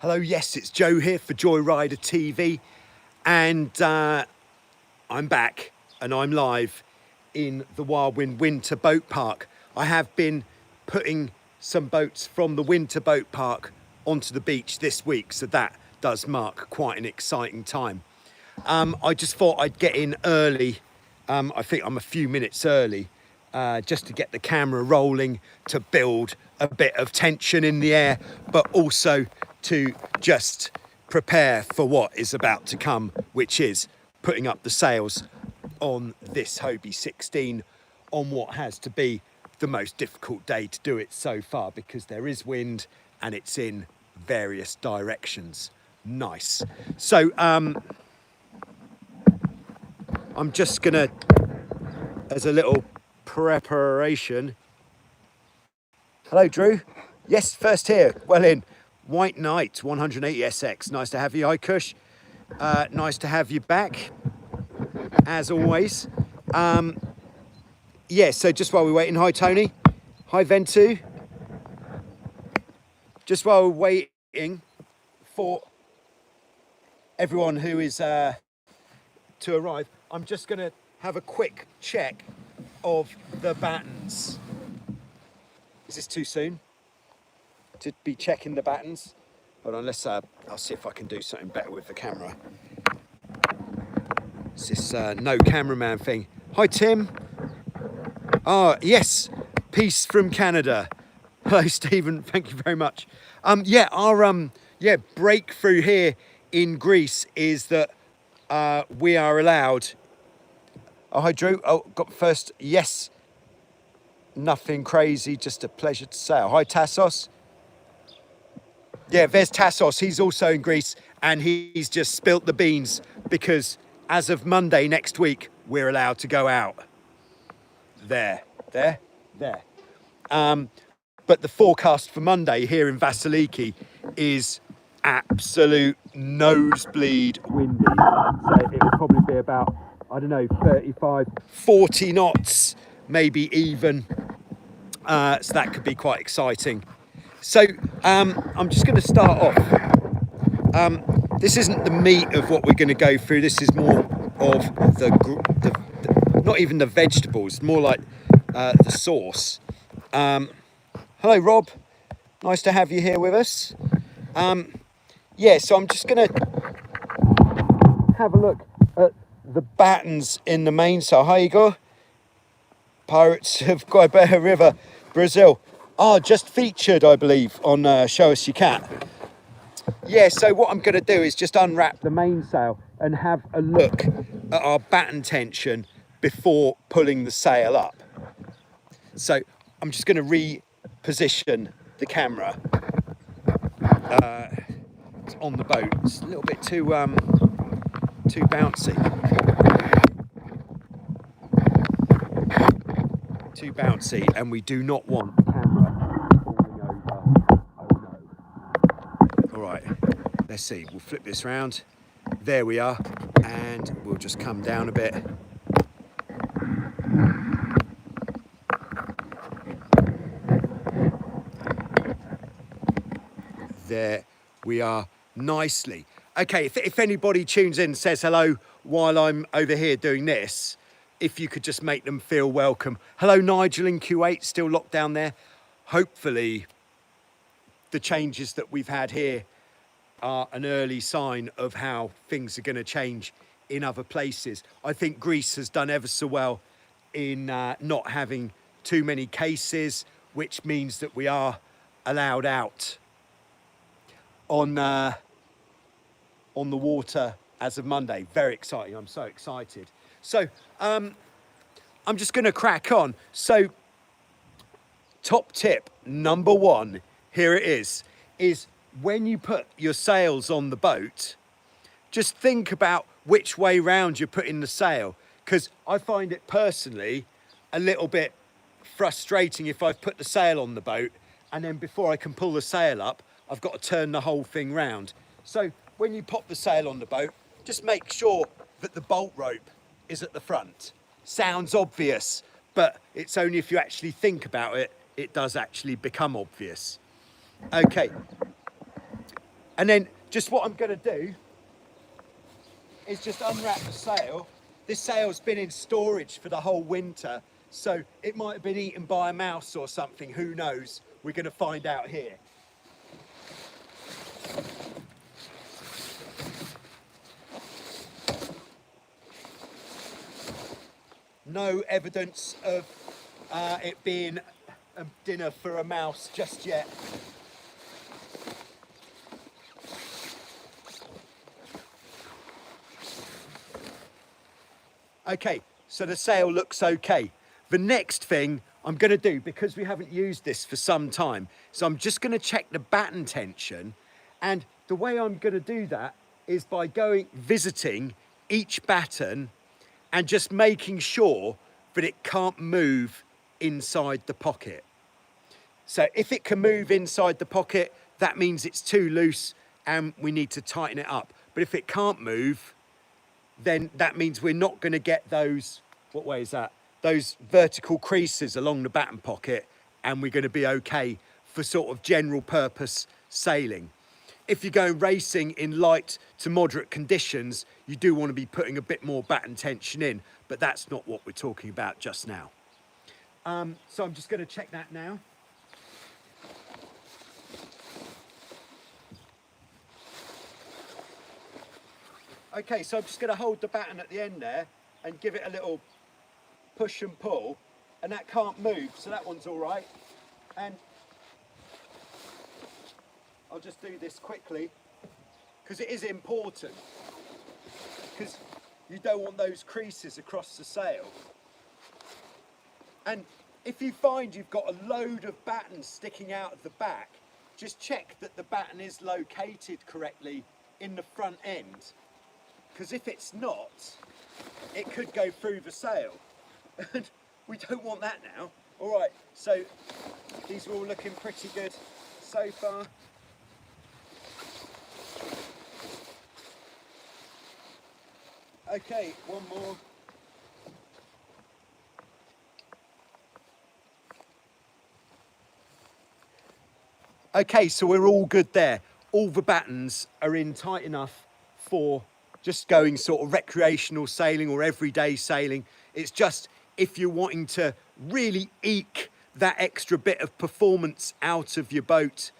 Hello, yes, it's Joe here for joyridertv, and I'm back and I'm live in the Wildwind Winter Boat Park. I have been putting some boats from the Winter Boat Park onto the beach this week, so that does mark quite an exciting time. I just thought I'd get in early. I think I'm a few minutes early, just to get the camera rolling, to build a bit of tension in the air, but also to just prepare for what is about to come, which is putting up the sails on this Hobie 16 on what has to be the most difficult day to do it so far, because there is wind and it's in various directions. Nice. So I'm just gonna, as a little preparation. Hello, Drew. Yes, first here. Well in. White Knight 180 SX. Nice to have you. Hi, Kush. Nice to have you back, as always. Yeah, so just while we're waiting. Hi, Tony. Hi, Ventu. Just while we're waiting for everyone who is to arrive, I'm just going to have a quick check of the battens. Is this too soon to be checking the battens? Hold on, let's I'll see if I can do something better with the camera. It's this no cameraman thing. Hi, Tim. Oh, yes, peace from Canada. Hello, Stephen, thank you very much. Yeah, our breakthrough here in Greece is that we are allowed. Oh, hi, Drew. Oh, got first. Yes, nothing crazy, just a pleasure to sail. Hi, Tassos. Yeah, there's Tassos. He's also in Greece, and he's just spilt the beans because as of Monday next week, we're allowed to go out. There. But the forecast for Monday here in Vasiliki is absolute nosebleed windy. So it'll probably be about, I don't know, 35, 40 knots, maybe even. So that could be quite exciting. So I'm just going to start off. This isn't the meat of what we're going to go through. This is more of the not even the vegetables, more like the sauce. Hello, Rob. Nice to have you here with us. Yeah, so I'm just going to have a look at the battens in the mainsail. Hi, Igor. Pirates of Guaibera River, Brazil. Just featured, I believe, on Show Us Your Cat. Yeah, so what I'm going to do is just unwrap the mainsail and have a look at our batten tension before pulling the sail up. So I'm just going to reposition the camera. It's on the boat. It's a little bit too bouncy. Too bouncy, and we do not want the camera falling over. Oh no. All right, let's see. We'll flip this round. There we are, and we'll just come down a bit. There we are, nicely. Okay, if anybody tunes in and says hello while I'm over here doing this, if you could just make them feel welcome. Hello, Nigel in Kuwait, still locked down there. Hopefully the changes that we've had here are an early sign of how things are going to change in other places. I think Greece has done ever so well in not having too many cases, which means that we are allowed out on the water as of Monday. Very exciting. I'm so excited. So I'm just going to crack on. So top tip number one, here it is when you put your sails on the boat, just think about which way round you're putting the sail, because I find it personally a little bit frustrating if I've put the sail on the boat and then before I can pull the sail up, I've got to turn the whole thing round. So when you pop the sail on the boat, just make sure that the bolt rope is at the front. Sounds obvious, but it's only if you actually think about it, it does actually become obvious. Okay, And then just what I'm going to do is just unwrap the sail. This sail's been in storage for the whole winter, so it might have been eaten by a mouse or something, who knows? We're going to find out here. No evidence of it being a dinner for a mouse just yet. Okay, so the sail looks okay. The next thing I'm going to do, because we haven't used this for some time, so I'm just going to check the batten tension, and the way I'm going to do that is by visiting each batten and just making sure that it can't move inside the pocket. So if it can move inside the pocket, that means it's too loose and we need to tighten it up. But if it can't move, then that means we're not going to get those, what way is that? Those vertical creases along the batten pocket, and we're going to be okay for sort of general purpose sailing. If you're going racing in light to moderate conditions, you do want to be putting a bit more batten tension in, but that's not what we're talking about just now. So I'm just going to check that now. Okay, so I'm just going to hold the batten at the end there and give it a little push and pull, and that can't move, so that one's all right. And I'll just do this quickly because it is important, because you don't want those creases across the sail. And if you find you've got a load of batten sticking out of the back, just check that the batten is located correctly in the front end, because if it's not, it could go through the sail, and we don't want that now. All right, so these are all looking pretty good so far. Okay, one more. Okay, so we're all good there. All the battens are in tight enough for just going sort of recreational sailing or everyday sailing. It's just if you're wanting to really eke that extra bit of performance out of your boat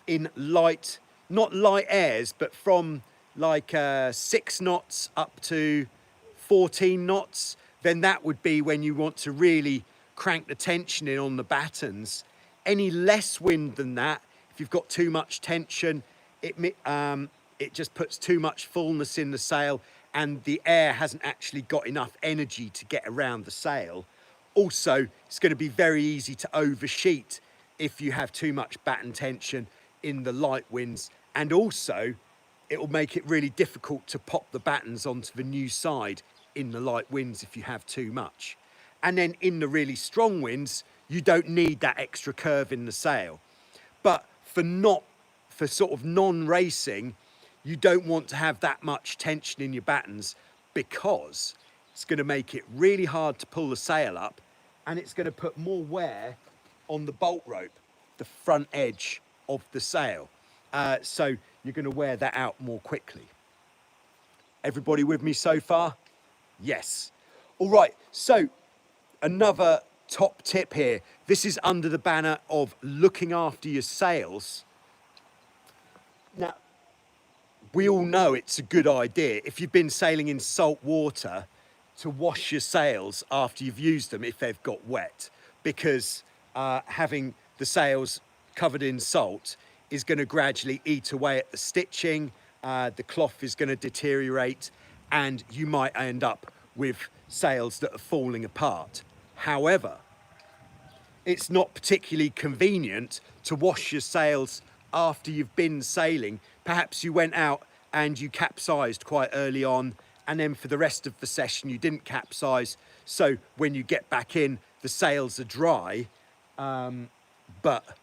in light, not light airs, but from like 6 knots up to 14 knots, then that would be when you want to really crank the tension in on the battens. Any less wind than that, if you've got too much tension, it just puts too much fullness in the sail, and the air hasn't actually got enough energy to get around the sail. Also, it's going to be very easy to oversheet if you have too much batten tension in the light winds, and also it will make it really difficult to pop the battens onto the new side in the light winds if you have too much. And then in the really strong winds, you don't need that extra curve in the sail. But for sort of non-racing, you don't want to have that much tension in your battens, because it's going to make it really hard to pull the sail up, and it's going to put more wear on the bolt rope, the front edge of the sail. So you're going to wear that out more quickly. Everybody with me so far? Yes. All right, so another top tip here. This is under the banner of looking after your sails. Now, we all know it's a good idea, if you've been sailing in salt water, to wash your sails after you've used them if they've got wet, because having the sails covered in salt is going to gradually eat away at the stitching, the cloth is going to deteriorate, and you might end up with sails that are falling apart. However, it's not particularly convenient to wash your sails after you've been sailing. Perhaps you went out and you capsized quite early on, and then for the rest of the session you didn't capsize, so when you get back in, the sails are dry, but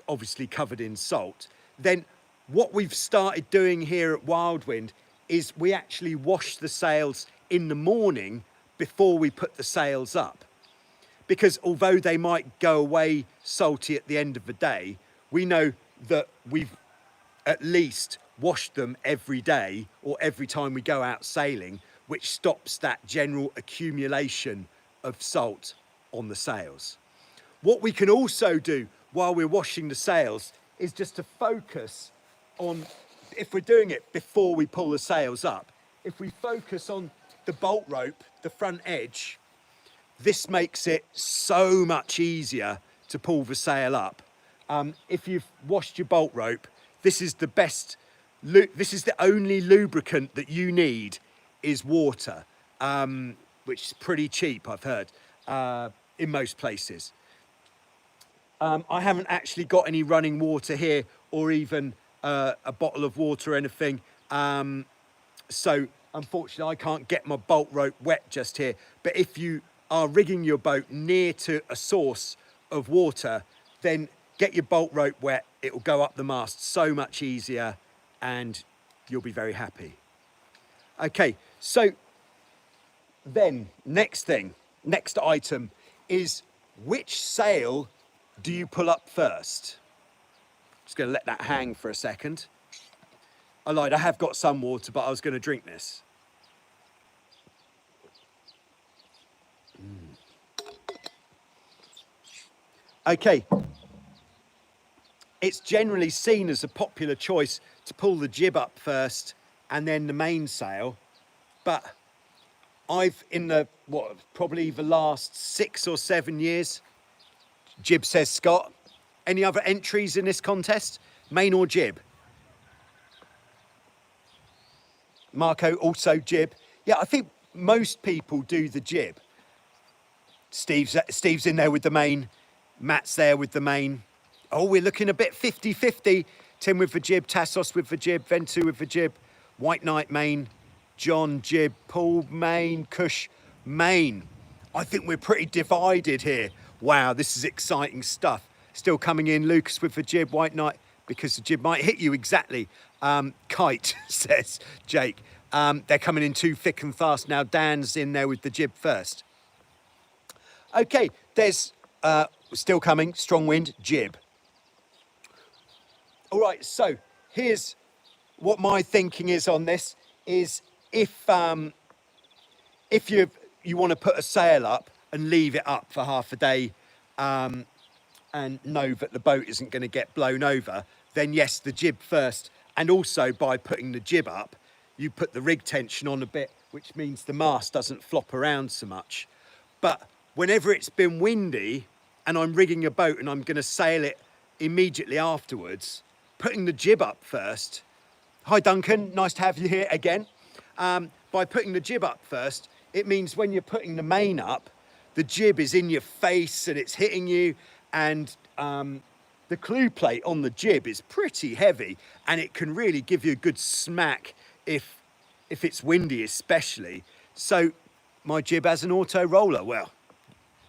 obviously covered in salt. Then what we've started doing here at Wildwind is we actually wash the sails in the morning before we put the sails up, because although they might go away salty at the end of the day, we know that we've at least wash them every day or every time we go out sailing, which stops that general accumulation of salt on the sails. What we can also do while we're washing the sails is just to focus on, if we're doing it before we pull the sails up, if we focus on the bolt rope, the front edge, this makes it so much easier to pull the sail up. If you've washed your bolt rope, this is the best, this is the only lubricant that you need is water, which is pretty cheap, I've heard, in most places. I haven't actually got any running water here or even a bottle of water or anything. So unfortunately, I can't get my bolt rope wet just here. But if you are rigging your boat near to a source of water, then get your bolt rope wet. It will go up the mast so much easier and you'll be very happy. Okay, so then next item is, which sail do you pull up first? Just going to let that hang for a second. I lied, I have got some water, but I was going to drink this. Okay. It's generally seen as a popular choice to pull the jib up first and then the mainsail. But I've, in the, probably the last 6 or 7 years, jib says Scott. Any other entries in this contest? Main or jib? Marco, also jib. Yeah, I think most people do the jib. Steve's in there with the main. Matt's there with the main. Oh, we're looking a bit 50-50. Tim with the jib, Tassos with the jib, Ventu with the jib, White Knight main, John jib, Paul main, Kush main. I think we're pretty divided here. Wow, this is exciting stuff. Still coming in, Lucas with the jib, White Knight, because the jib might hit you exactly. Kite, says Jake. They're coming in too thick and fast. Now Dan's in there with the jib first. Okay, there's still coming, strong wind, jib. All right, so here's what my thinking is on this, is if you want to put a sail up and leave it up for half a day and know that the boat isn't going to get blown over, then yes, the jib first. And also by putting the jib up, you put the rig tension on a bit, which means the mast doesn't flop around so much. But whenever it's been windy and I'm rigging a boat and I'm going to sail it immediately afterwards, putting the jib up first. Hi Duncan, nice to have you here again. By putting the jib up first, it means when you're putting the main up, the jib is in your face and it's hitting you, and the clue plate on the jib is pretty heavy and it can really give you a good smack if it's windy especially. So my jib has an auto roller. Well,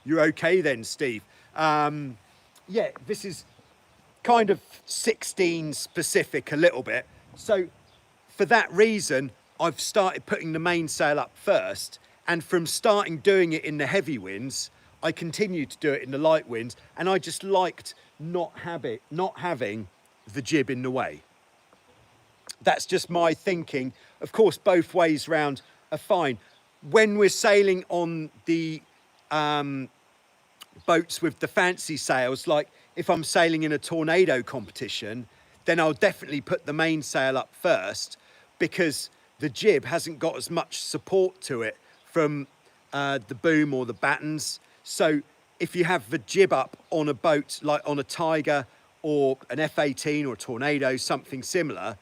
you're okay then, Steve. Yeah, this is kind of 16 specific a little bit. So for that reason, I've started putting the mainsail up first, and from starting doing it in the heavy winds, I continued to do it in the light winds, and I just liked not having the jib in the way. That's just my thinking. Of course, both ways round are fine. When we're sailing on the boats with the fancy sails, like if I'm sailing in a tornado competition, then I'll definitely put the mainsail up first, because the jib hasn't got as much support to it from the boom or the battens. So if you have the jib up on a boat, like on a Tiger or an F-18 or a Tornado, something similar,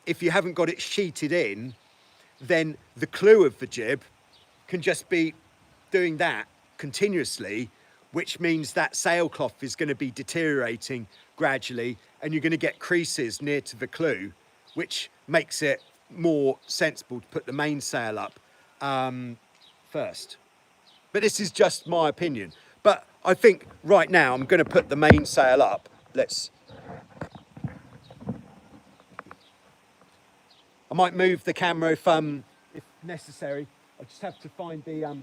if you haven't got it sheeted in, then the clue of the jib can just be doing that continuously, which means that sailcloth is going to be deteriorating gradually, and you're going to get creases near to the clue, which makes it more sensible to put the mainsail up first. But this is just my opinion. But I think right now I'm going to put the mainsail up. I might move the camera if necessary. I just have to find the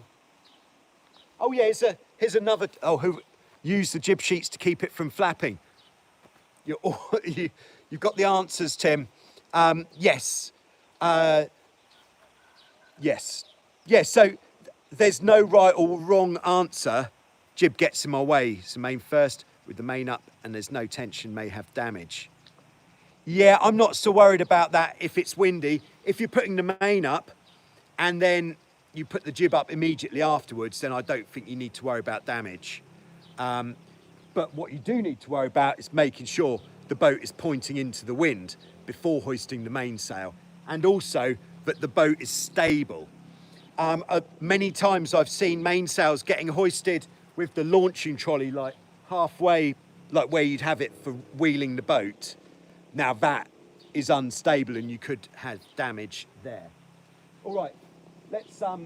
Oh yeah, here's another. Oh, who use the jib sheets to keep it from flapping. You've got the answers, Tim. Yes. Yes. Yes, so there's no right or wrong answer. Jib gets in my way. So main first with the main up, and there's no tension, may have damage. Yeah, I'm not so worried about that if it's windy. If you're putting the main up and then you put the jib up immediately afterwards, then I don't think you need to worry about damage. But what you do need to worry about is making sure the boat is pointing into the wind before hoisting the mainsail, and also that the boat is stable. Many times I've seen mainsails getting hoisted with the launching trolley like halfway, like where you'd have it for wheeling the boat. Now that is unstable and you could have damage there. All right, let's have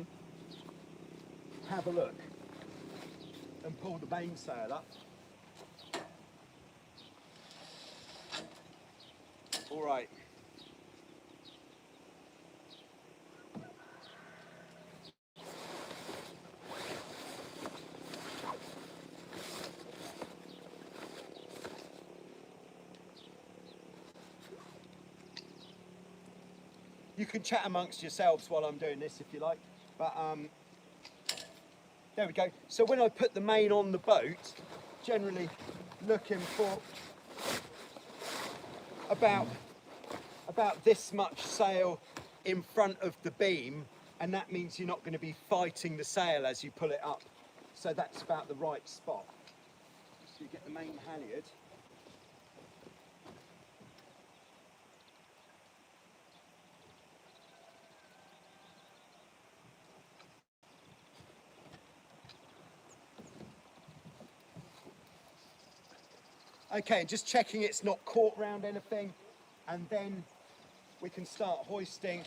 a look and pull the mainsail up. All right. You can chat amongst yourselves while I'm doing this if you like, but there we go. So when I put the main on the boat, generally looking for about this much sail in front of the beam, and that means you're not going to be fighting the sail as you pull it up. So that's about the right spot. So you get the main halyard. Okay, just checking it's not caught round anything, and then we can start hoisting.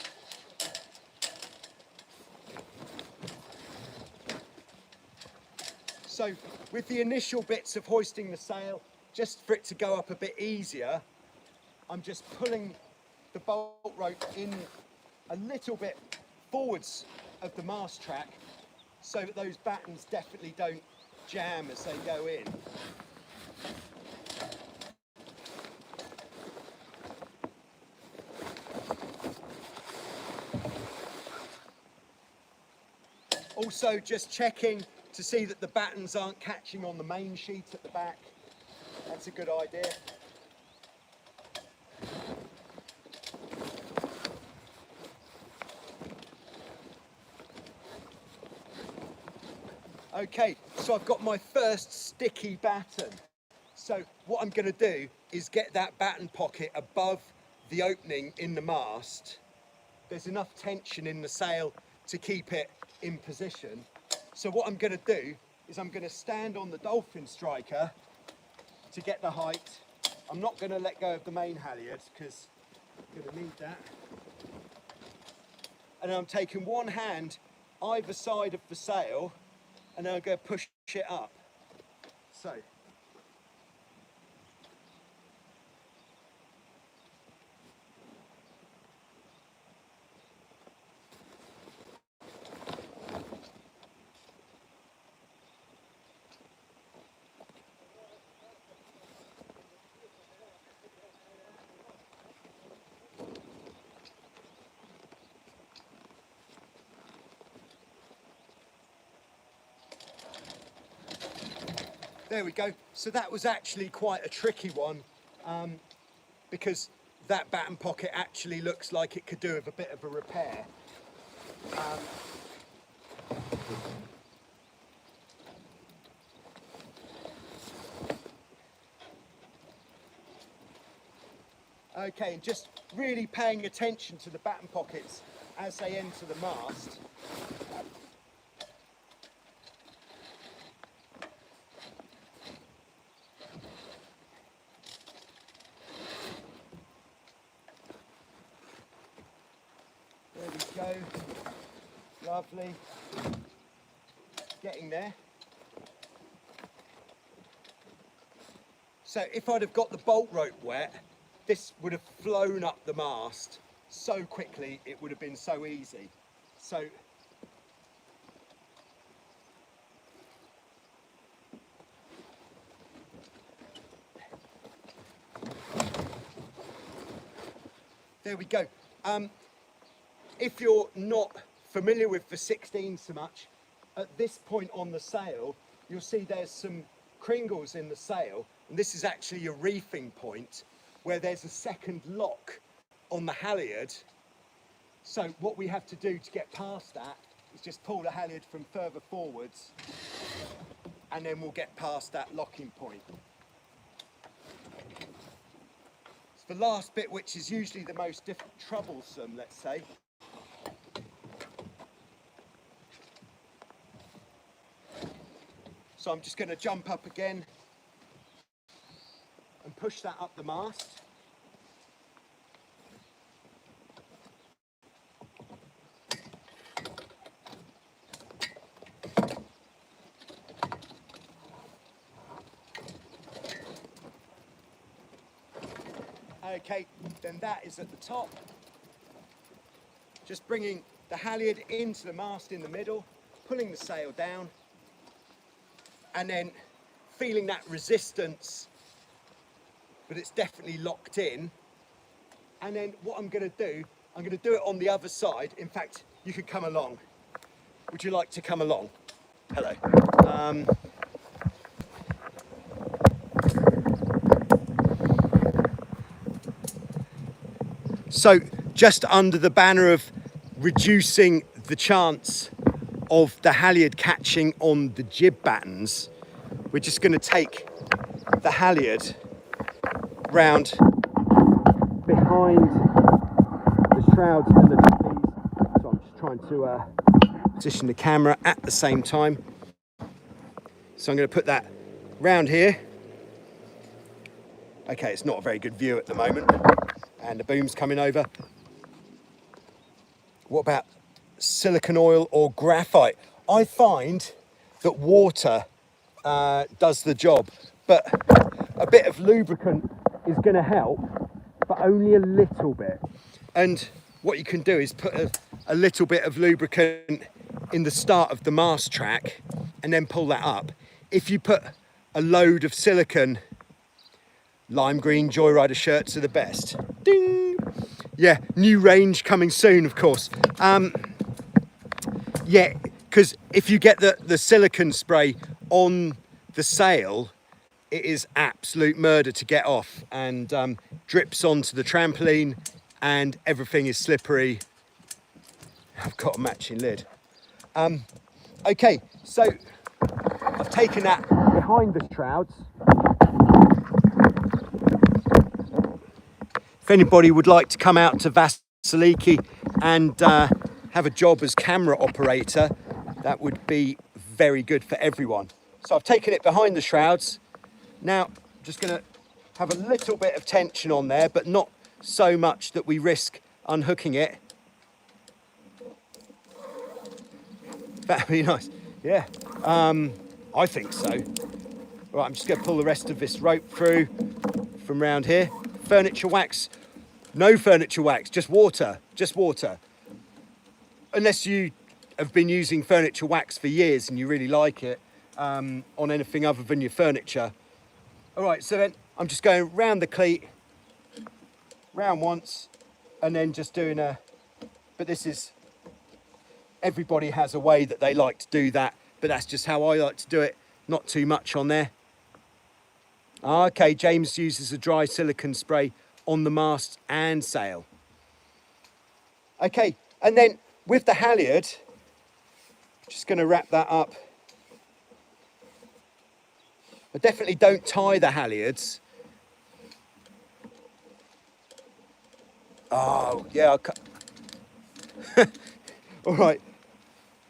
So with the initial bits of hoisting the sail, just for it to go up a bit easier, I'm just pulling the bolt rope in a little bit forwards of the mast track so that those battens definitely don't jam as they go in. Also just checking to see that the battens aren't catching on the main sheet at the back. That's a good idea. Okay, so I've got my first sticky batten. So what I'm going to do is get that batten pocket above the opening in the mast. There's enough tension in the sail to keep it in position. So what I'm going to do is I'm going to stand on the dolphin striker to get the height. I'm not going to let go of the main halyard because I'm going to need that. And I'm taking one hand either side of the sail, and then I'm going to push it up. So. There we go. So that was actually quite a tricky one because that batten pocket actually looks like it could do with a bit of a repair. Okay, and just really paying attention to the batten pockets as they enter the mast. There we go. Lovely. Getting there. So if I'd have got the bolt rope wet, this would have flown up the mast so quickly, it would have been so easy. So there we go. If you're not familiar with the 16 so much, at this point on the sail, you'll see there's some cringles in the sail, and this is actually a reefing point where there's a second lock on the halyard. So what we have to do to get past that is just pull the halyard from further forwards, and then we'll get past that locking point. It's the last bit, which is usually the most troublesome, let's say. So I'm just going to jump up again and push that up the mast. Okay, then that is at the top. Just bringing the halyard into the mast in the middle, pulling the sail down, and then feeling that resistance, but it's definitely locked in. And then what I'm going to do it on the other side. In fact, you could come along. Would you like to come along? Hello. So just under the banner of reducing the chance of the halyard catching on the jib battens, we're just going to take the halyard round behind the shrouds and the trapeze. So I'm just trying to position the camera at the same time. So I'm going to put that round here. Okay, it's not a very good view at the moment, and the boom's coming over. What about silicone oil or graphite? I find that water does the job, but a bit of lubricant is going to help, but only a little bit. And what you can do is put a little bit of lubricant in the start of the mast track and then pull that up. If you put a load of silicone, lime green Joyrider shirts are the best. Ding! Yeah, new range coming soon, of course. Yeah, because if you get the silicone spray on the sail, it is absolute murder to get off, and drips onto the trampoline and everything is slippery. I've got a matching lid. Okay, so I've taken that behind the shrouds. If anybody would like to come out to Vasiliki and have a job as camera operator, that would be very good for everyone. So I've taken it behind the shrouds. Now I'm just going to have a little bit of tension on there, but not so much that we risk unhooking it. That'd be nice. Yeah, I think so. Right, I'm just going to pull the rest of this rope through from round here. Furniture wax. No furniture wax, just water, just water. Unless you have been using furniture wax for years and you really like it on anything other than your furniture. All right, so then I'm just going round the cleat, round once, and then just doing but this is, everybody has a way that they like to do that, but that's just how I like to do it, not too much on there. Okay, James uses a dry silicone spray on the mast and sail. Okay, and then with the halyard, just going to wrap that up. I definitely don't tie the halyards. Oh, yeah. All right.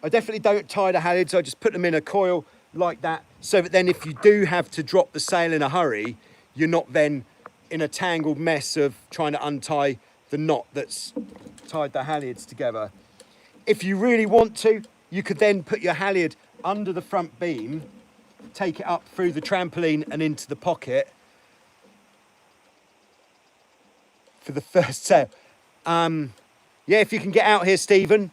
I definitely don't tie the halyards. I just put them in a coil like that, so that then if you do have to drop the sail in a hurry, you're not then in a tangled mess of trying to untie the knot that's tied the halyards together. If you really want to, you could then put your halyard under the front beam, take it up through the trampoline and into the pocket for the first sail. Yeah, if you can get out here, Stephen,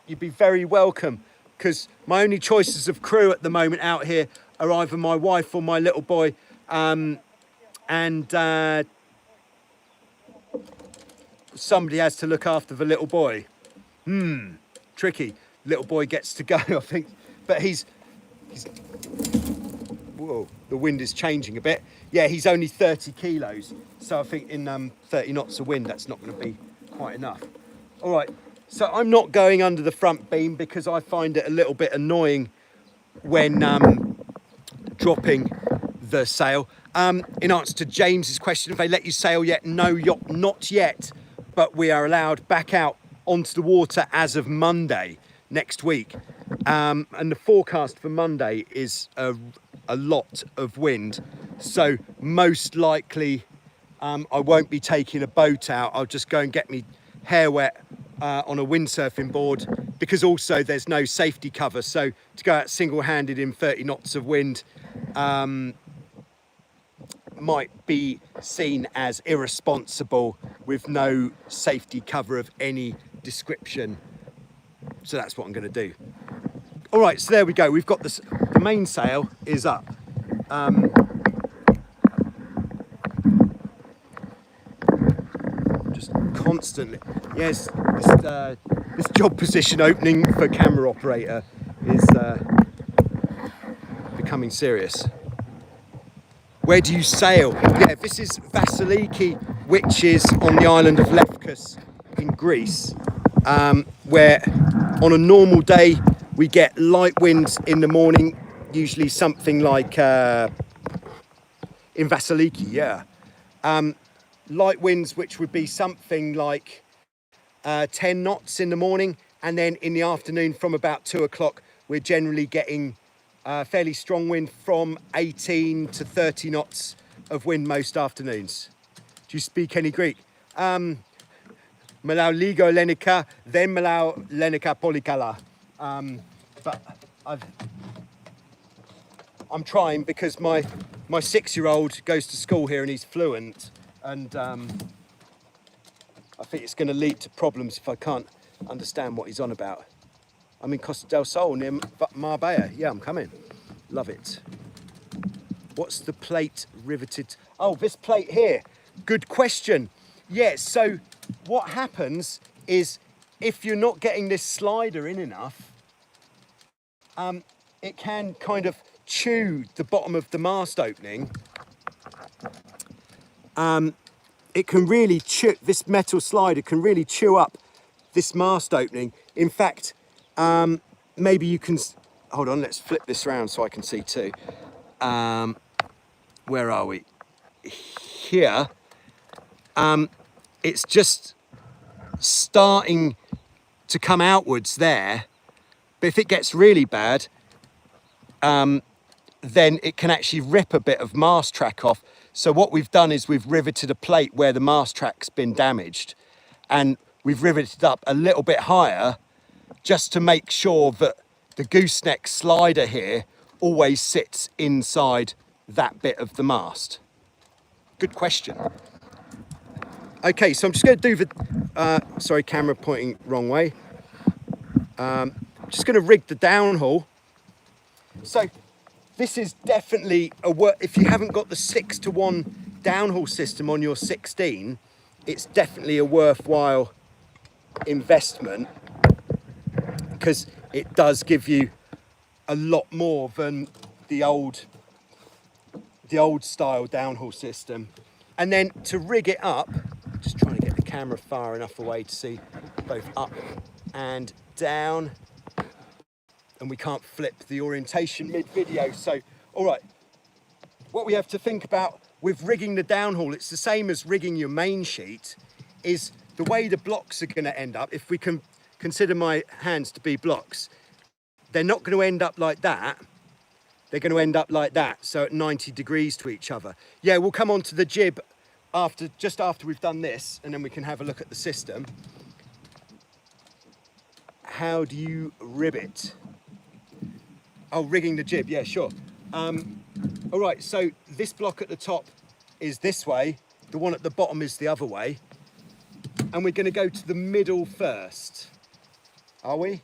you'd be very welcome, because my only choices of crew at the moment out here are either my wife or my little boy. And somebody has to look after the little boy. Tricky. Little boy gets to go, I think, but he's whoa, the wind is changing a bit. Yeah, he's only 30 kilos, so I think in 30 knots of wind, that's not going to be quite enough. All right, so I'm not going under the front beam because I find it a little bit annoying when dropping the sail. In answer to James's question, have they let you sail yet? No, not yet, but we are allowed back out onto the water as of Monday next week. And the forecast for Monday is a lot of wind. So most likely I won't be taking a boat out. I'll just go and get me hair wet on a windsurfing board, because also there's no safety cover. So to go out single-handed in 30 knots of wind might be seen as irresponsible with no safety cover of any description. So that's what I'm going to do. All right, so there we go. We've got this, the mainsail is up. Just constantly, yes, this job position opening for camera operator is becoming serious. Where do you sail? Yeah, this is Vasiliki, which is on the island of Lefkos in Greece, where on a normal day we get light winds in the morning, usually something like in Vasiliki, yeah. Light winds which would be something like 10 knots in the morning, and then in the afternoon from about 2 o'clock we're generally getting fairly strong wind from 18 to 30 knots of wind most afternoons. Do you speak any Greek? Melau ligo lenika, then melau lenika polikala. But I'm trying, because my 6-year-old goes to school here and he's fluent, and I think it's going to lead to problems if I can't understand what he's on about. I'm in Costa del Sol near Marbella. Yeah, I'm coming. Love it. What's the plate riveted? Oh, this plate here. Good question. Yeah, so what happens is if you're not getting this slider in enough, it can kind of chew the bottom of the mast opening. It can really chew, this metal slider can really chew up this mast opening. In fact, maybe you can, hold on, let's flip this around so I can see too. Where are we? Here. It's just starting to come outwards there, but if it gets really bad, then it can actually rip a bit of mast track off. So what we've done is we've riveted a plate where the mast track's been damaged, and we've riveted up a little bit higher just to make sure that the gooseneck slider here always sits inside that bit of the mast. Good question. Okay, so I'm just going to do the, sorry, camera pointing wrong way. Just going to rig the downhaul. So this is definitely if you haven't got the 6-to-1 downhaul system on your 16, it's definitely a worthwhile investment, because it does give you a lot more than the old style downhaul system. And then to rig it up, just trying to get the camera far enough away to see both up and down, and we can't flip the orientation mid-video. So, all right, what we have to think about with rigging the downhaul, it's the same as rigging your main sheet, is the way the blocks are going to end up. If we can consider my hands to be blocks, they're not going to end up like that. They're going to end up like that, so at 90 degrees to each other. Yeah, we'll come on to the jib just after we've done this, and then we can have a look at the system. How do you rivet? Oh, rigging the jib, yeah, sure. All right, so this block at the top is this way, the one at the bottom is the other way, and we're going to go to the middle first. Are we?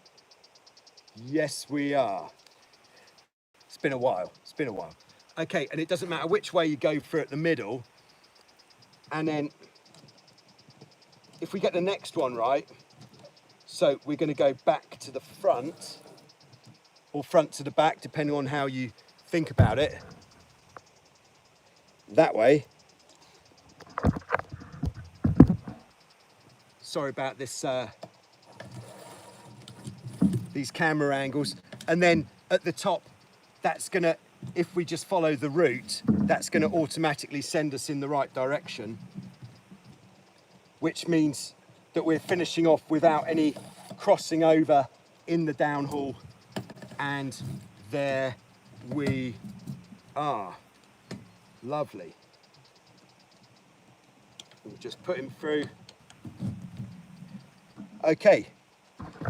Yes, we are. It's been a while. Okay, and it doesn't matter which way you go through at the middle, and then if we get the next one right, so we're going to go back to the front, or front to the back, depending on how you think about it. That way. Sorry about this, these camera angles. And then at the top, that's gonna, if we just follow the route, that's gonna automatically send us in the right direction, which means that we're finishing off without any crossing over in the downhaul. And there we are. Lovely. We'll just put him through. Okay,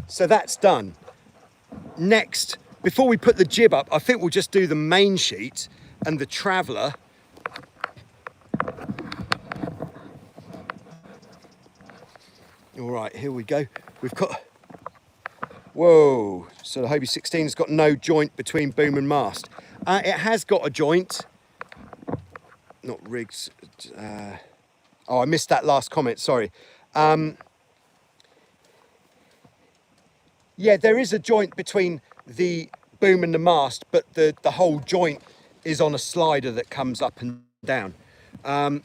so that's done. Next, before we put the jib up, I think we'll just do the main sheet and the traveller. All right, here we go. We've got, whoa, so the Hobie 16's got no joint between boom and mast. It has got a joint, not rigs. Oh, I missed that last comment, sorry. Yeah, there is a joint between the boom and the mast, but the whole joint is on a slider that comes up and down. All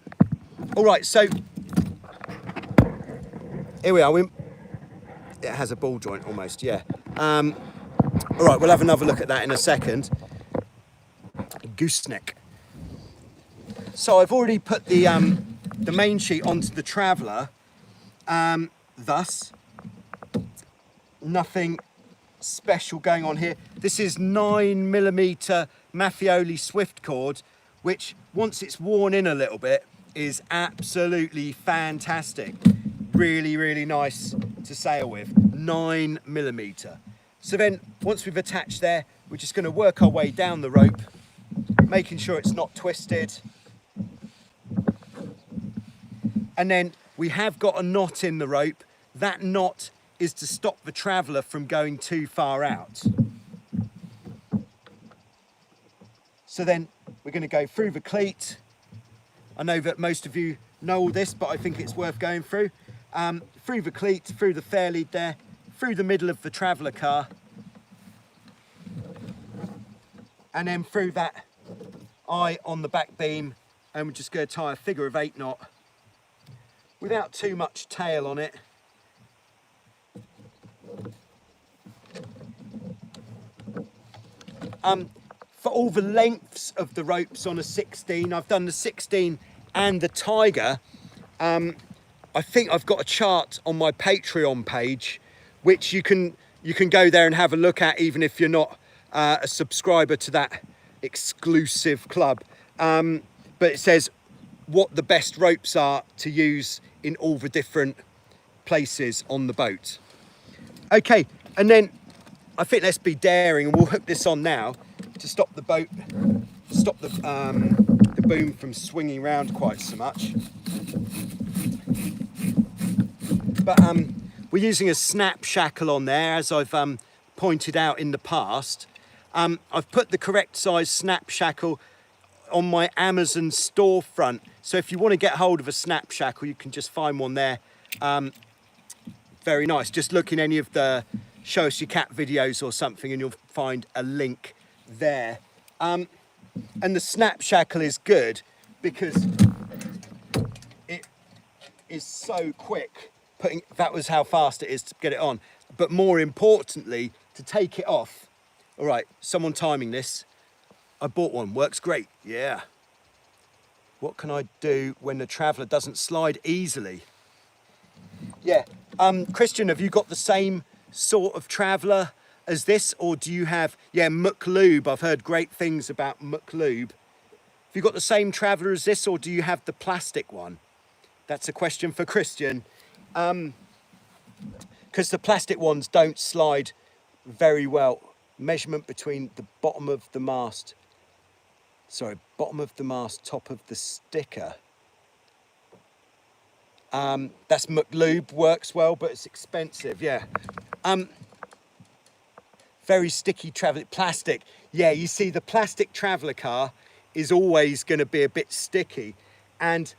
right, so here we are. It has a ball joint almost, yeah. All right, we'll have another look at that in a second. Gooseneck. So I've already put the main sheet onto the traveller, thus nothing special going on here. This is 9mm Mattioli Swift cord, which once it's worn in a little bit is absolutely fantastic. Really, really nice to sail with, 9mm. So then once we've attached there, we're just going to work our way down the rope, making sure it's not twisted. And then we have got a knot in the rope. That knot is to stop the traveller from going too far out. So then we're going to go through the cleat. I know that most of you know all this, but I think it's worth going through. Through the cleat, through the fair lead there, through the middle of the traveller car, and then through that eye on the back beam, and we're just going to tie a figure of 8 knot without too much tail on it. For all the lengths of the ropes on a 16, I've done the 16 and the Tiger. I think I've got a chart on my Patreon page, which you can go there and have a look at, even if you're not a subscriber to that exclusive club. But it says what the best ropes are to use in all the different places on the boat. Okay, and then I think let's be daring, and we'll hook this on now to stop the boat, stop the boom from swinging around quite so much. But we're using a snap shackle on there, as I've pointed out in the past. I've put the correct size snap shackle on my Amazon storefront. So if you want to get hold of a snap shackle, you can just find one there. Very nice. Just look in any of the Show Us Your Cat videos or something and you'll find a link there. And the snap shackle is good because it is so quick. That was how fast it is to get it on. But more importantly, to take it off. All right, someone timing this. I bought one, works great, yeah. What can I do when the traveller doesn't slide easily? Yeah, Christian, have you got the same sort of traveller as this, or do you have, yeah, McLube? I've heard great things about McLube. Have you got the same traveller as this, or do you have the plastic one? That's a question for Christian. Because the plastic ones don't slide very well. Measurement between the bottom of the mast, bottom of the mast, top of the sticker. That's McLube, works well, but it's expensive, yeah. Very sticky traveller, plastic. Yeah, you see the plastic traveller car is always going to be a bit sticky. And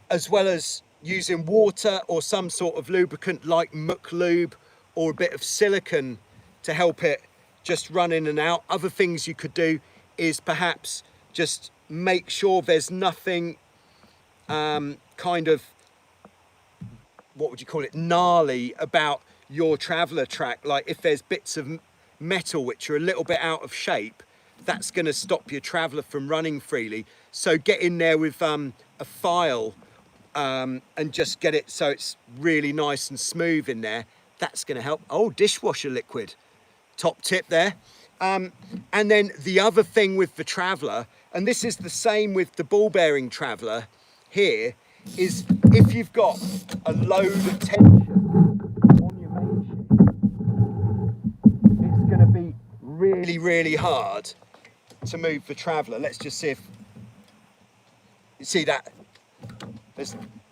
as well as using water or some sort of lubricant like muck lube or a bit of silicone to help it just run in and out. Other things you could do is perhaps just make sure there's nothing kind of, what would you call it, gnarly about your traveller track. Like if there's bits of metal which are a little bit out of shape, that's going to stop your traveller from running freely. So get in there with a file and just get it so it's really nice and smooth in there. That's going to help. Oh, dishwasher liquid, top tip there. And then the other thing with the traveller, and this is the same with the ball bearing traveller here, is if you've got a load of tension on your mainsheet, it's going to be really, really hard to move the traveller. Let's just see if you see that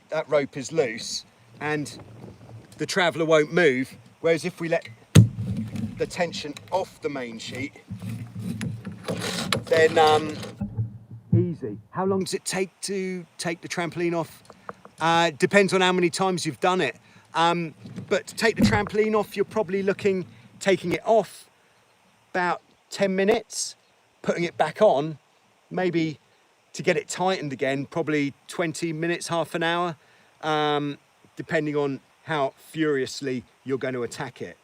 that rope is loose and the traveller won't move. Whereas if we let the tension off the main sheet, then easy. How long does it take to take the trampoline off? Depends on how many times you've done it. But to take the trampoline off, you're probably looking, taking it off about 10 minutes, putting it back on, maybe to get it tightened again, probably 20 minutes, half an hour, depending on how furiously you're going to attack it.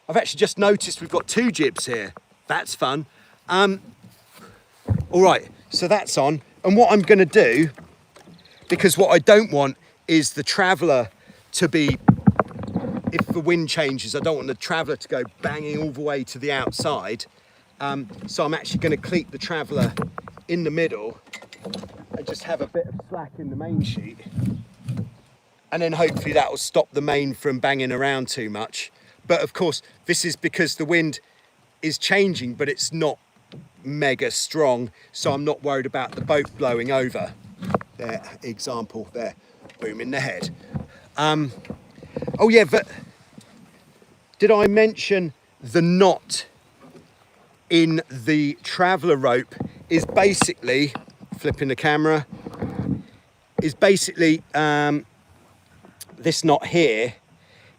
I've actually just noticed we've got 2 jibs here. That's fun. All right, so that's on. And what I'm going to do, because what I don't want is the traveller to be, if the wind changes, I don't want the traveller to go banging all the way to the outside. So I'm actually going to cleat the traveller in the middle and just have a bit of slack in the main sheet. And then hopefully that will stop the main from banging around too much. But of course, this is because the wind is changing, but it's not mega strong. So I'm not worried about the boat blowing over. There, example there, boom in the head. Oh yeah, but did I mention the knot in the traveller rope is basically, flipping the camera, is basically this knot here.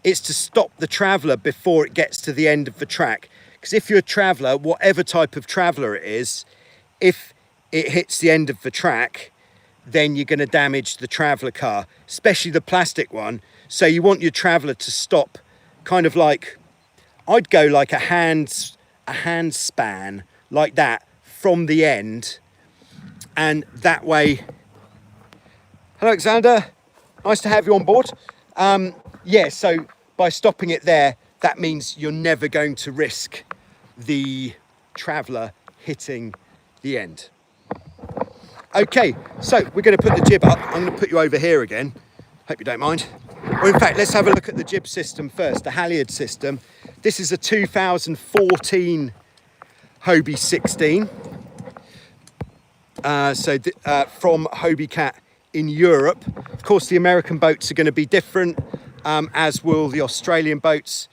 It's to stop the traveller before it gets to the end of the track. Because if you're a traveller, whatever type of traveller it is, if it hits the end of the track, then you're going to damage the traveller car, especially the plastic one. So you want your traveller to stop kind of like, I'd go like a hand span like that from the end. And that way, hello Alexander, nice to have you on board. Yeah, so by stopping it there, that means you're never going to risk the traveller hitting the end. Okay, so we're going to put the jib up. I'm going to put you over here again. Hope you don't mind. Or in fact, let's have a look at the jib system first, the halyard system. This is a 2014 Hobie 16. From Hobie Cat in Europe. Of course, the American boats are going to be different, as will the Australian boats,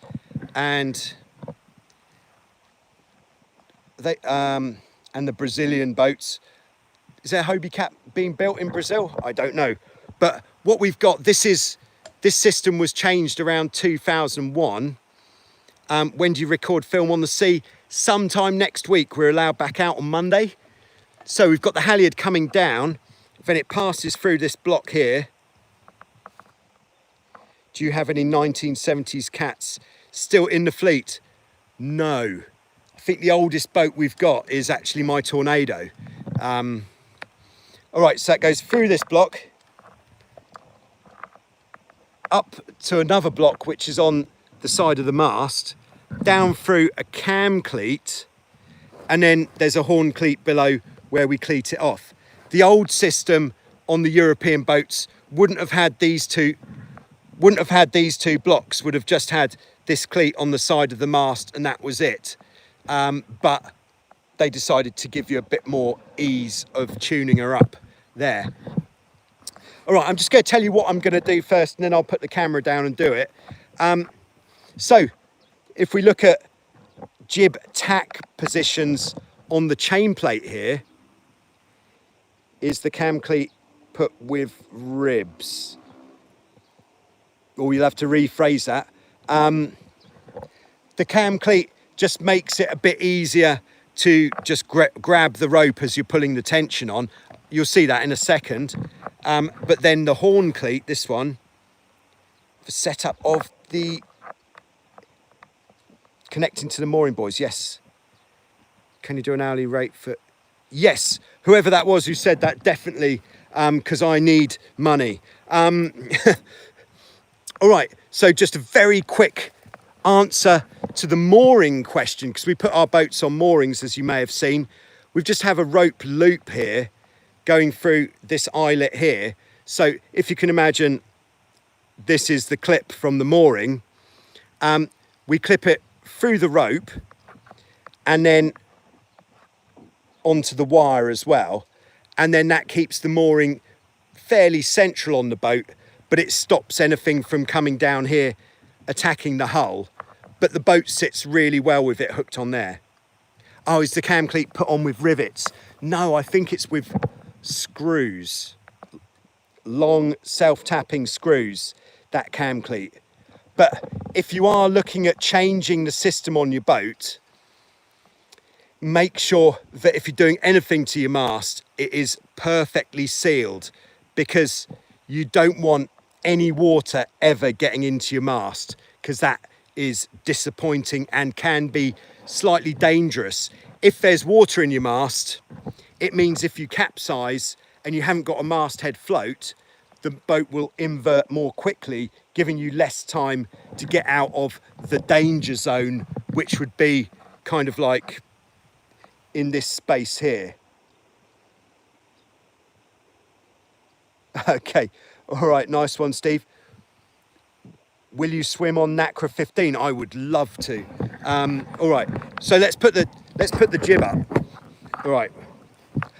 and the Brazilian boats. Is there a Hobie Cat being built in Brazil? I don't know. But what we've got, this system was changed around 2001. When do you record Film on the Sea? Sometime next week. We're allowed back out on Monday. So we've got the halyard coming down, then it passes through this block here. Do you have any 1970s cats still in the fleet? No. I think the oldest boat we've got is actually my Tornado. All right, so that goes through this block, up to another block, which is on the side of the mast, down through a cam cleat, and then there's a horn cleat below where we cleat it off. The old system on the European boats wouldn't have had these two blocks, would have just had this cleat on the side of the mast and that was it. But they decided to give you a bit more ease of tuning her up there. All right, I'm just going to tell you what I'm going to do first and then I'll put the camera down and do it. So if we look at jib tack positions on the chain plate here, is the cam cleat put with ribs or you'll have to rephrase that. The cam cleat just makes it a bit easier to just grab the rope as you're pulling the tension on. You'll see that in a second. But then the horn cleat, this one, the setup of the connecting to the mooring buoys. Yes. Can you do an hourly rate for? Yes. Whoever that was who said that, definitely, because I need money. All right. So just a very quick answer to the mooring question, because we put our boats on moorings, as you may have seen. We just have a rope loop here going through this eyelet here. So if you can imagine, this is the clip from the mooring. We clip it through the rope and then onto the wire as well. And then that keeps the mooring fairly central on the boat, but it stops anything from coming down here, attacking the hull. But the boat sits really well with it hooked on there. Oh, is the cam cleat put on with rivets? No, I think it's with screws. Long self-tapping screws, that cam cleat. But if you are looking at changing the system on your boat, make sure that if you're doing anything to your mast, it is perfectly sealed, because you don't want any water ever getting into your mast, because that is disappointing and can be slightly dangerous. If there's water in your mast, it means if you capsize and you haven't got a masthead float, the boat will invert more quickly, giving you less time to get out of the danger zone, which would be kind of like in this space here. Okay, all right, nice one, Steve. Will you swim on NACRA 15? I would love to. All right, so let's put the jib up. All right.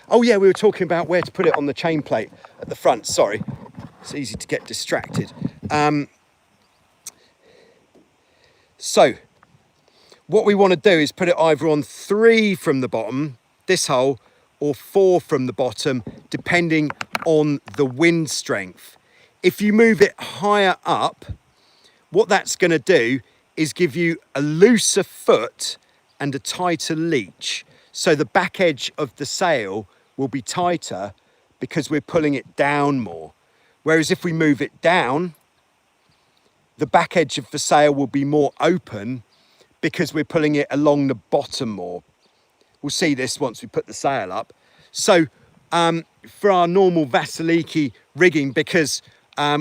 Oh yeah, we were talking about where to put it on the chain plate at the front. Sorry, it's easy to get distracted. So what we want to do is put it either on 3 from the bottom, this hole, or 4 from the bottom, depending on the wind strength. If you move it higher up, what that's going to do is give you a looser foot and a tighter leech. So the back edge of the sail will be tighter because we're pulling it down more. Whereas if we move it down, the back edge of the sail will be more open because we're pulling it along the bottom more. We'll see this once we put the sail up. So for our normal Vasiliki rigging, because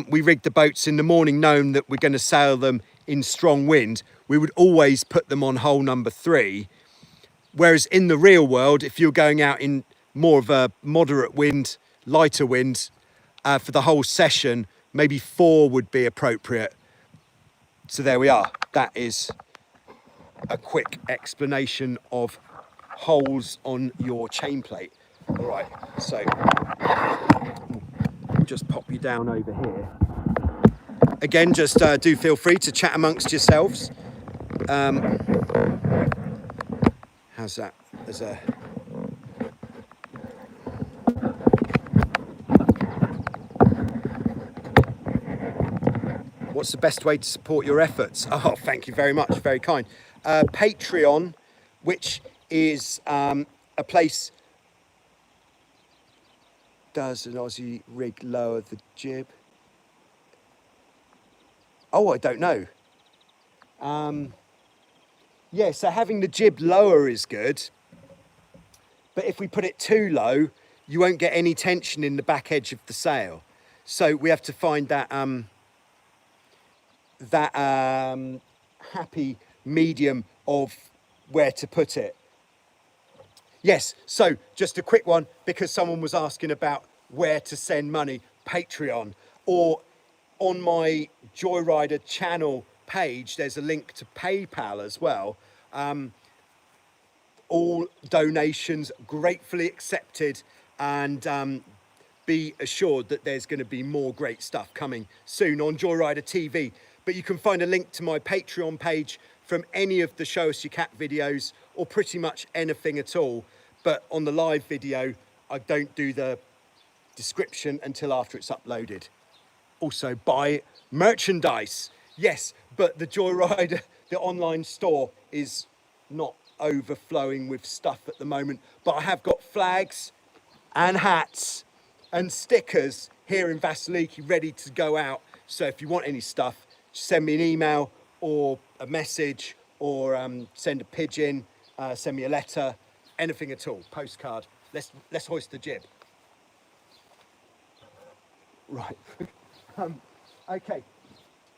we rig the boats in the morning knowing that we're going to sail them in strong wind, we would always put them on hole number 3. Whereas in the real world, if you're going out in more of a moderate wind, lighter wind, for the whole session, maybe 4 would be appropriate. So there we are. That is a quick explanation of holes on your chain plate. All right, so we'll just pop you down over here. Again, just do feel free to chat amongst yourselves. How's that? As a what's the best way to support your efforts? Oh, thank you very much. Very kind. Patreon, which is a place. Does an Aussie rig lower the jib? Oh, I don't know. Yeah, so having the jib lower is good. But if we put it too low, you won't get any tension in the back edge of the sail. So we have to find that happy medium of where to put it. Yes, so just a quick one, because someone was asking about where to send money. Patreon, or on my Joyrider channel page, there's a link to PayPal as well. All donations gratefully accepted, and be assured that there's going to be more great stuff coming soon on Joyrider TV. But you can find a link to my Patreon page from any of the Show Us Your Cat videos, or pretty much anything at all. But on the live video, I don't do the description until after it's uploaded. Also, buy Merchandise, yes, but the Joyrider, the online store, is not overflowing with stuff at the moment. But I have got flags and hats and stickers here in Vasiliki ready to go out. So if you want any stuff, just send me an email or a message, or send a pigeon, send me a letter, anything at all, postcard. Let's hoist the jib. Right. Okay.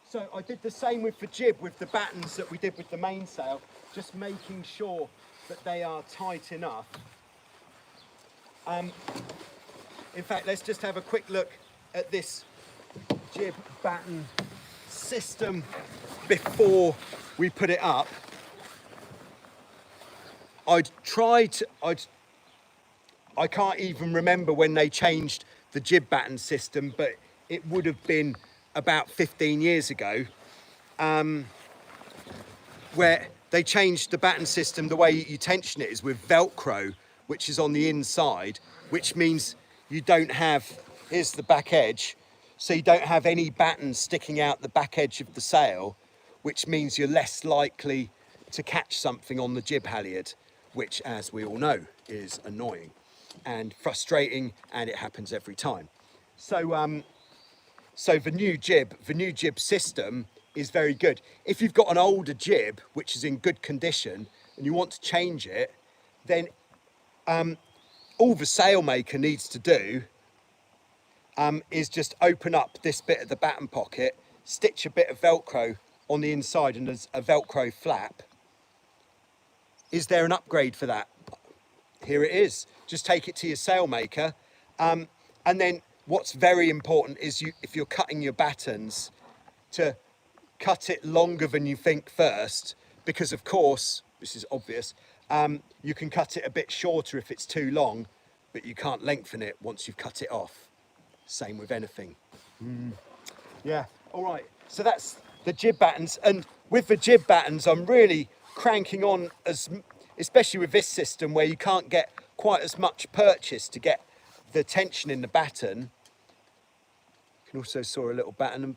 So I did the same with the jib, with the battens that we did with the mainsail, just making sure that they are tight enough. In fact, let's just have a quick look at this jib batten system before we put it up. I can't even remember when they changed the jib batten system, but it would have been about 15 years ago, where they changed the batten system. The way you tension it is with Velcro, which is on the inside, which means you don't have, here's the back edge, so you don't have any batten sticking out the back edge of the sail, which means you're less likely to catch something on the jib halyard, which, as we all know, is annoying and frustrating, and it happens every time. So so the new jib system is very good. If you've got an older jib which is in good condition and you want to change it, then all the sailmaker needs to do is just open up this bit of the batten pocket, stitch a bit of Velcro on the inside, and there's a Velcro flap. Is there an upgrade for that? Here it is. Just take it to your sailmaker, and then what's very important is if you're cutting your battens, to cut it longer than you think first, because of course, this is obvious, you can cut it a bit shorter if it's too long, but you can't lengthen it once you've cut it off. Same with anything. Yeah, all right, so that's the jib battens, and with the jib battens, I'm really cranking on, especially with this system where you can't get quite as much purchase to get the tension in the batten. You can also saw a little batten and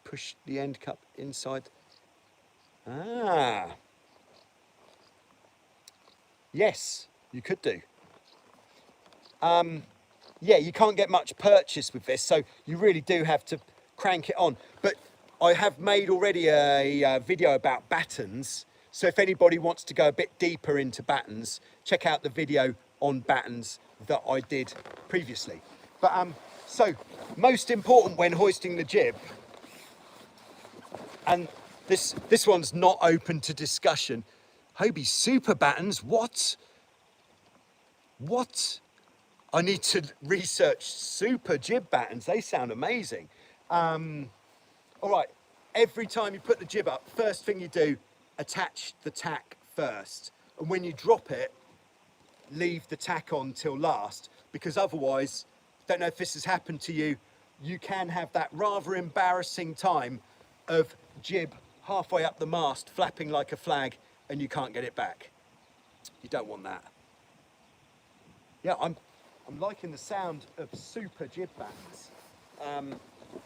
push the end cup inside. Ah, yes, you could do. Yeah, you can't get much purchase with this, so you really do have to crank it on. But I have made already a video about battens, so if anybody wants to go a bit deeper into battens, check out the video on battens that I did previously. But so most important when hoisting the jib, and this one's not open to discussion. Hobie super battens, what? I need to research super jib battens. They sound amazing. All right, every time you put the jib up, first thing you do, attach the tack first. And when you drop it, leave the tack on till last, because otherwise, don't know if this has happened to you, you can have that rather embarrassing time of jib halfway up the mast, flapping like a flag, and you can't get it back. You don't want that. Yeah, I'm liking the sound of super jib battens.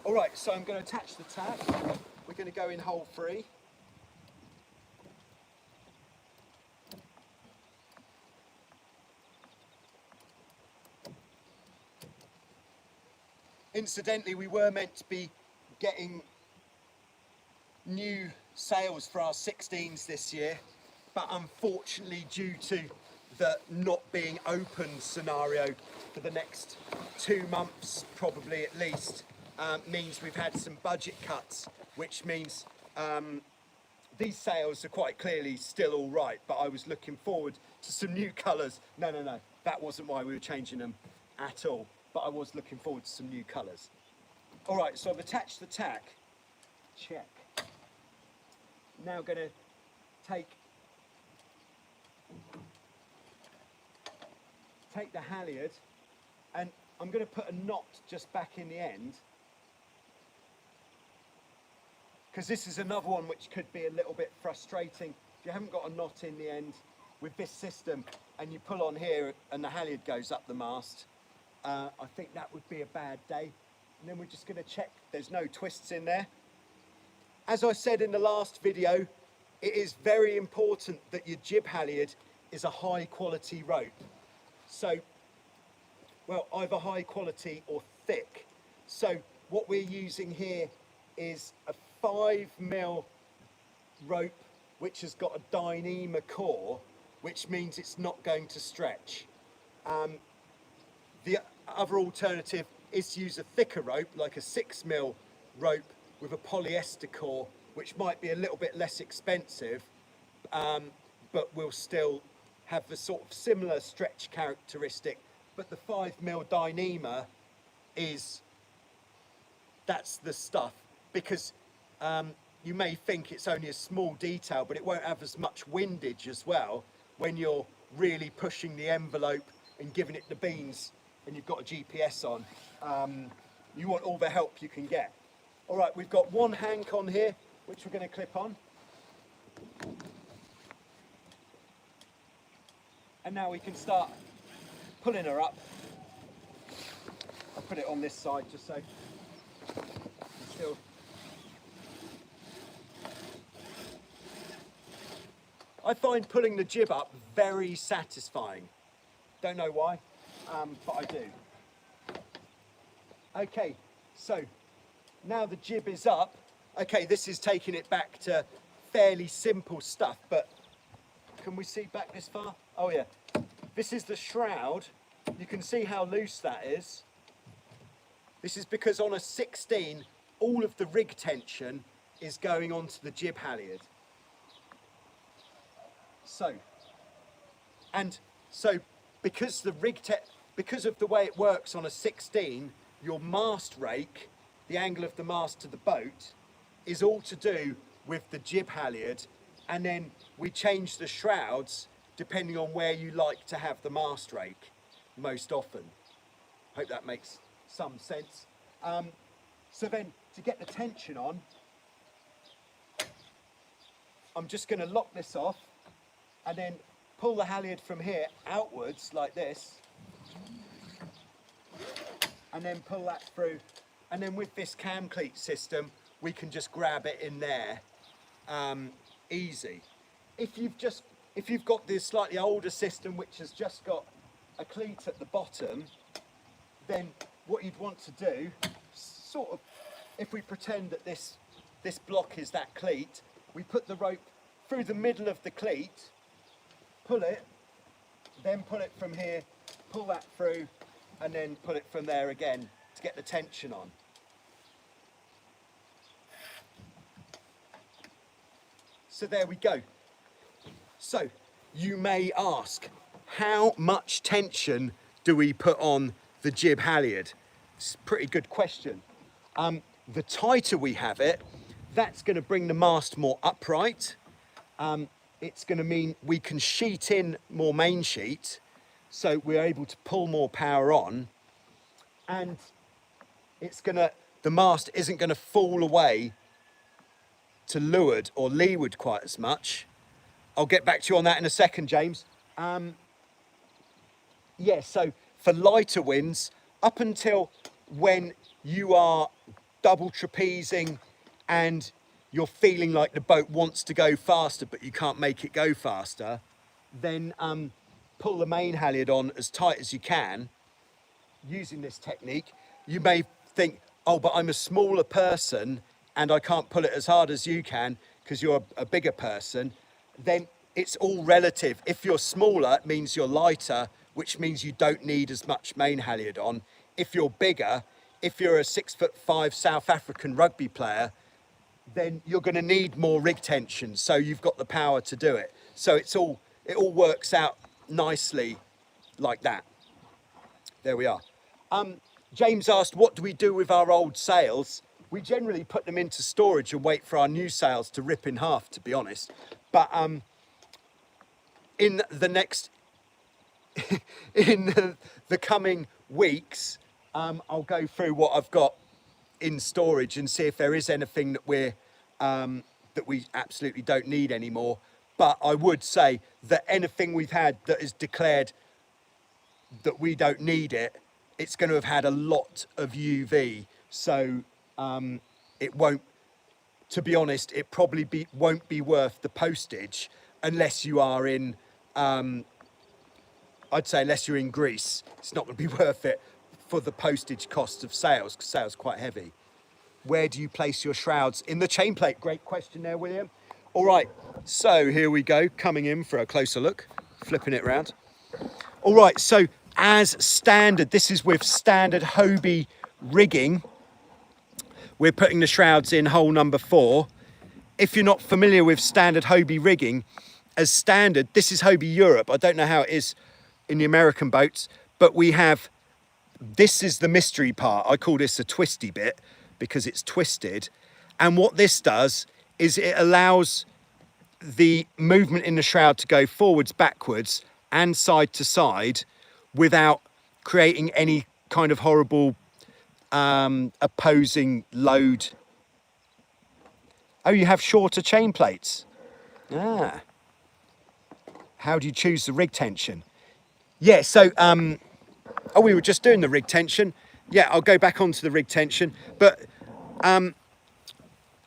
All right, so I'm going to attach the tack. We're going to go in hole 3. Incidentally, we were meant to be getting new sails for our 16s this year, but unfortunately, due to the not being open scenario for the next 2 months, probably at least, means we've had some budget cuts, which means these sails are quite clearly still all right, but I was looking forward to some new colours. No, that wasn't why we were changing them at all, but I was looking forward to some new colours. All right, so I've attached the tack. Check. Now going to take the halyard, and I'm going to put a knot just back in the end, because this is another one which could be a little bit frustrating. If you haven't got a knot in the end with this system and you pull on here and the halyard goes up the mast, I think that would be a bad day. And then we're just going to check there's no twists in there, As I said in the last video, it is very important that your jib halyard is a high quality rope. So, well, either high quality or thick. So what we're using here is a 5mm rope which has got a Dyneema core, which means it's not going to stretch. The other alternative is to use a thicker rope, like a 6mm rope with a polyester core, which might be a little bit less expensive, but will still have the sort of similar stretch characteristic. But the 5mm Dyneema that's the stuff, because you may think it's only a small detail, but it won't have as much windage as well when you're really pushing the envelope and giving it the beans and you've got a GPS on. You want all the help you can get. All right, we've got one hank on here, which we're going to clip on. And now we can start pulling her up. I'll put it on this side just so it's still. I find pulling the jib up very satisfying. Don't know why, but I do. Okay, so now the jib is up. Okay, this is taking it back to fairly simple stuff, but can we see back this far? Oh yeah. This is the shroud. You can see how loose that is. This is because on a 16, all of the rig tension is going onto the jib halyard. So because of the way it works on a 16, your mast rake, the angle of the mast to the boat, is all to do with the jib halyard, and then we change the shrouds depending on where you like to have the mast rake most often. Hope that makes some sense. So then to get the tension on, I'm just going to lock this off and then pull the halyard from here outwards like this, and then pull that through, and then with this cam cleat system we can just grab it in there easy. If you've got this slightly older system which has just got a cleat at the bottom, then what you'd want to do, sort of, if we pretend that this block is that cleat, we put the rope through the middle of the cleat, pull it, then pull it from here, pull that through, and then pull it from there again to get the tension on. So there we go. So you may ask, how much tension do we put on the jib halyard? It's a pretty good question. The tighter we have it, that's going to bring the mast more upright. It's going to mean we can sheet in more main sheet, so we're able to pull more power on, and the mast isn't going to fall away to leeward or leeward quite as much. I'll get back to you on that in a second, James. Yeah, so for lighter winds, up until when you are double trapezing and you're feeling like the boat wants to go faster but you can't make it go faster, then pull the main halyard on as tight as you can using this technique. You may think, oh, but I'm a smaller person and I can't pull it as hard as you can because you're a bigger person. Then it's all relative. If you're smaller, it means you're lighter, which means you don't need as much main halyard on. If you're bigger, if you're a 6'5" South African rugby player, then you're going to need more rig tension, so you've got the power to do it. So it all works out nicely like that. There we are. James asked, what do we do with our old sails? We generally put them into storage and wait for our new sails to rip in half, to be honest. But in the next, in the coming weeks, I'll go through what I've got in storage and see if there is anything that that we absolutely don't need anymore. But I would say that anything we've had that is declared that we don't need it, it's going to have had a lot of UV, so it won't to be honest, it probably won't be worth the postage unless you are in, I'd say unless you're in Greece, it's not going to be worth it for the postage costs of sails, because sails are quite heavy. Where do you place your shrouds? In the chain plate. Great question there, William. All right, so here we go, coming in for a closer look, flipping it around. All right, so as standard, this is with standard Hobie rigging. We're putting the shrouds in hole number 4. If you're not familiar with standard Hobie rigging, as standard, this is Hobie Europe. I don't know how it is in the American boats, but we have, this is the mystery part. I call this a twisty bit because it's twisted. And what this does is it allows the movement in the shroud to go forwards, backwards, and side to side without creating any kind of horrible opposing load. Oh, you have shorter chain plates. Ah. How do you choose the rig tension? Yeah, so, oh, we were just doing the rig tension. Yeah, I'll go back onto the rig tension. But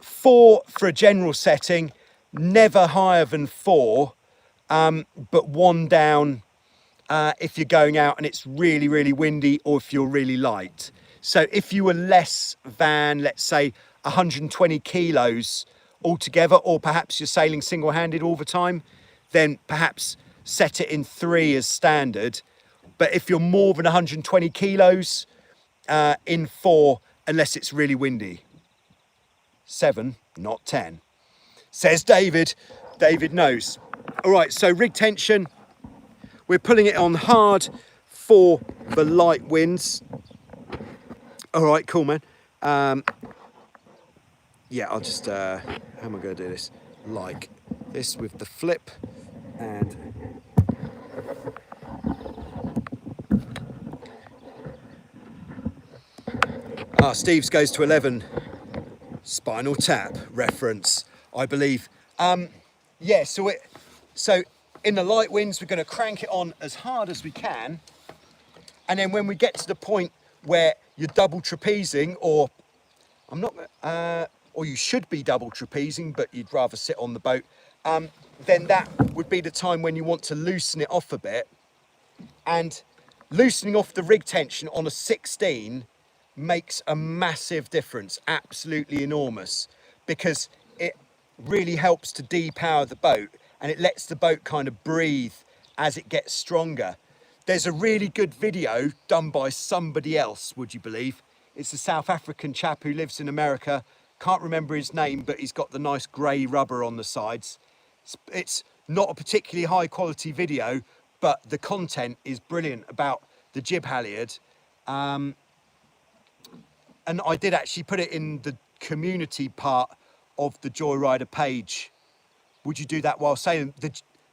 4 for a general setting, never higher than 4, but 1 down if you're going out and it's really, really windy, or if you're really light. So if you were less than, let's say, 120 kilos altogether, or perhaps you're sailing single-handed all the time, then perhaps set it in 3 as standard. But if you're more than 120 kilos, in 4, unless it's really windy. 7, not 10. Says David. David knows. All right, so rig tension, we're pulling it on hard for the light winds. All right, cool, man. Yeah, I'll just, how am I going to do this? Like this with the flip, and Steve's goes to 11. Spinal Tap reference, I believe. Yeah, so in the light winds, we're going to crank it on as hard as we can, and then when we get to the point where you're double trapezing, or or you should be double trapezing, but you'd rather sit on the boat, then that would be the time when you want to loosen it off a bit. And loosening off the rig tension on a 16 makes a massive difference, absolutely enormous, because it really helps to depower the boat, and it lets the boat kind of breathe as it gets stronger. There's a really good video done by somebody else, would you believe? It's a South African chap who lives in America. Can't remember his name, but he's got the nice grey rubber on the sides. It's not a particularly high quality video, but the content is brilliant about the jib halyard. And I did actually put it in the community part of the Joyrider page. Would you do that while sailing?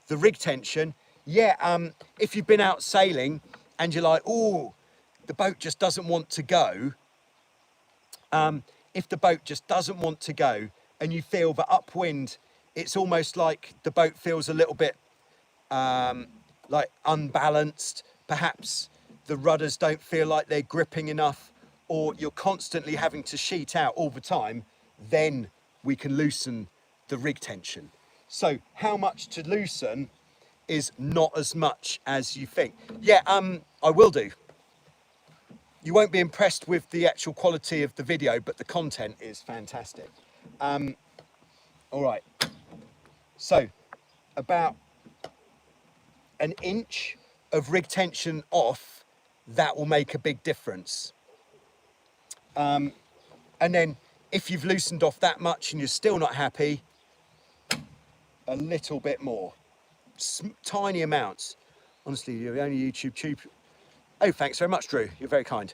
The rig tension, yeah, if you've been out sailing and you're like, oh, the boat just doesn't want to go. If the boat just doesn't want to go and you feel the upwind, it's almost like the boat feels a little bit like unbalanced. Perhaps the rudders don't feel like they're gripping enough, or you're constantly having to sheet out all the time, then we can loosen the rig tension. So how much to loosen is not as much as you think. Yeah, I will do. You won't be impressed with the actual quality of the video, but the content is fantastic. All right, so about an inch of rig tension off, that will make a big difference. And then if you've loosened off that much and you're still not happy, a little bit more, tiny amounts. Honestly, you're the only YouTube tube. Oh, thanks very much, Drew. You're very kind.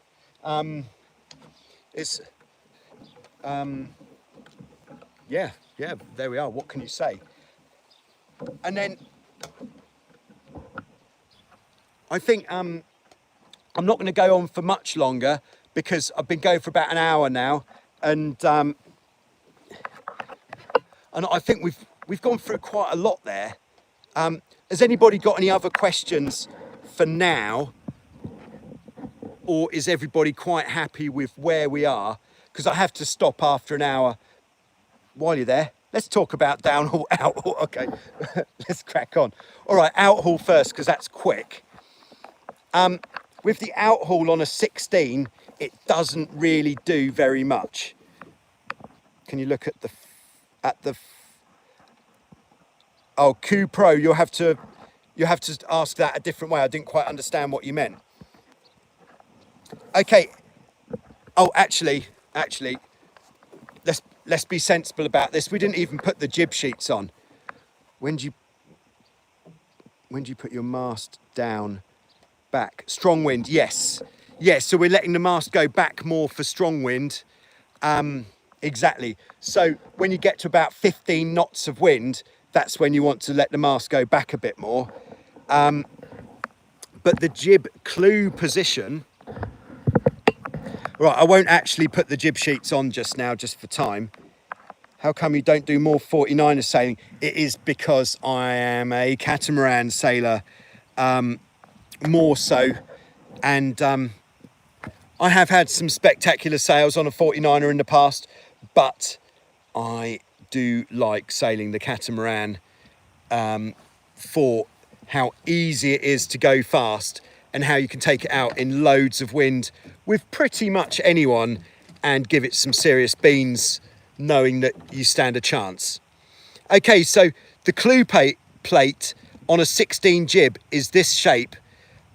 Yeah, there we are. What can you say? And then I think I'm not going to go on for much longer, because I've been going for about an hour now, and I think we've gone through quite a lot there. Has anybody got any other questions for now? Or is everybody quite happy with where we are? Because I have to stop after an hour while you're there, let's talk about downhaul, outhaul. Okay, let's crack on. All right, outhaul first, because that's quick. With the outhaul on a 16, it doesn't really do very much. Can you look at the oh, Q Pro, you have to ask that a different way. I didn't quite understand what you meant. Okay. Oh, actually, let's be sensible about this. We didn't even put the jib sheets on. When do you put your mast down back? Strong wind, yes. Yes, so we're letting the mast go back more for strong wind. Exactly. So when you get to about 15 knots of wind, that's when you want to let the mast go back a bit more. But the jib clew position, right, I won't actually put the jib sheets on just now, just for time. How come you don't do more 49er sailing? It is because I am a catamaran sailor, more so. And I have had some spectacular sails on a 49er in the past, but I do like sailing the catamaran for how easy it is to go fast and how you can take it out in loads of wind with pretty much anyone and give it some serious beans, knowing that you stand a chance. Okay, so the clew plate on a 16 jib is this shape.